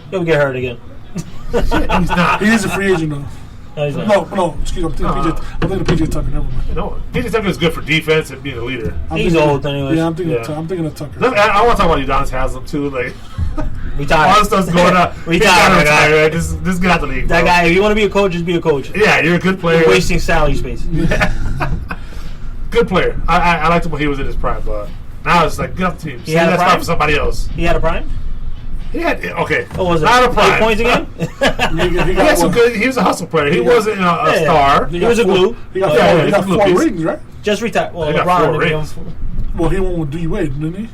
He'll get hurt again. He's not. He is a free agent, though. No, excuse me. I'm thinking of PJ Tucker. Never mind. No, PJ Tucker is good for defense and being a leader. He's old, anyway. Yeah, I'm thinking of Tucker. I want to talk about Udonis Haslem, too. Like, retired. All this stuff's going on. Retired, guy, right? Just get out the league. That guy, if you want to be a coach, just be a coach. Yeah, you're a good player. You're wasting salary space. Good player. I liked him when he was in his prime, but now it's like, get up the team. See, that's not for somebody else. He had a prime? He had, okay. What was it? Not a prime. 8 points again? he had some good. He was a hustle player. He wasn't a star. He was a glue. He got 4 rings, right? Just retired. Well, he got LeBron 4 rings. Well, he won with D Wade, didn't he?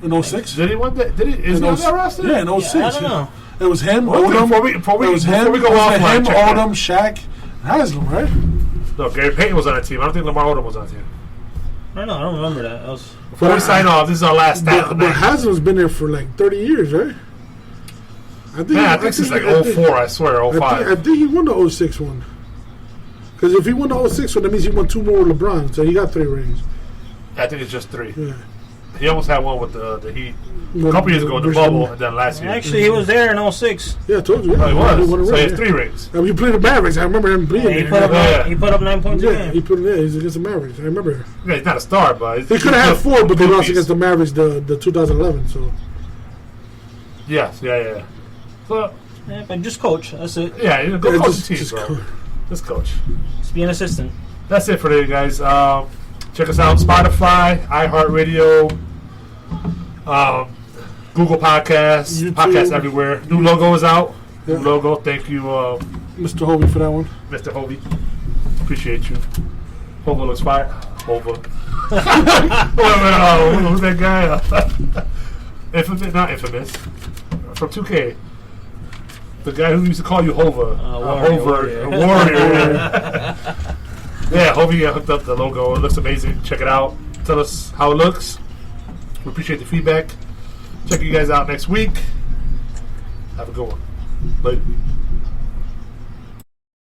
In 06? Did he win that? Did he? Is he on that roster? Yeah, in 06. I don't know. It was him, Odom. Before we go off, him, Odom, Shaq, Haslem, right? No, Gary Payton was on that team. I don't think Lamar Odom was on the team. I don't remember that. Before we sign off, this is our last stat. But Haslem's been there for like 30 years, right? I think since like 04, I swear, 05. I think he won the 06 one. Because if he won the 06 one, that means he won 2 more with LeBron, so he got 3 rings. I think it's just 3. Yeah. He almost had one with the Heat. A couple years ago in the bubble, and then last year. Actually, he was there in 06. Yeah, I told you. Oh, he was. So he has 3 rings. I mean, he played the Mavericks. I remember him being there. He put up 9 points a game. He put it there. He's against the Mavericks. I remember. Yeah, he's not a star, but... He could have had 4, but they lost against the Mavericks the 2011, so... Yes, yeah. So... Yeah, but just coach. That's it. Yeah, go coach the team, bro. Just coach. Just be an assistant. That's it for today, guys. Check us out on Spotify, iHeartRadio, Google Podcasts, YouTube. Podcasts everywhere. New logo is out. New logo. Thank you, Mr. Hovey, for that one. Mr. Hovey. Appreciate you. Hova looks fire. Hova. Who's that guy? Infamous, not infamous. From 2K. The guy who used to call you Hova. Warrior. Yeah, Hovey hooked up the logo. It looks amazing. Check it out. Tell us how it looks. We appreciate the feedback. Check you guys out next week. Have a good one. Later.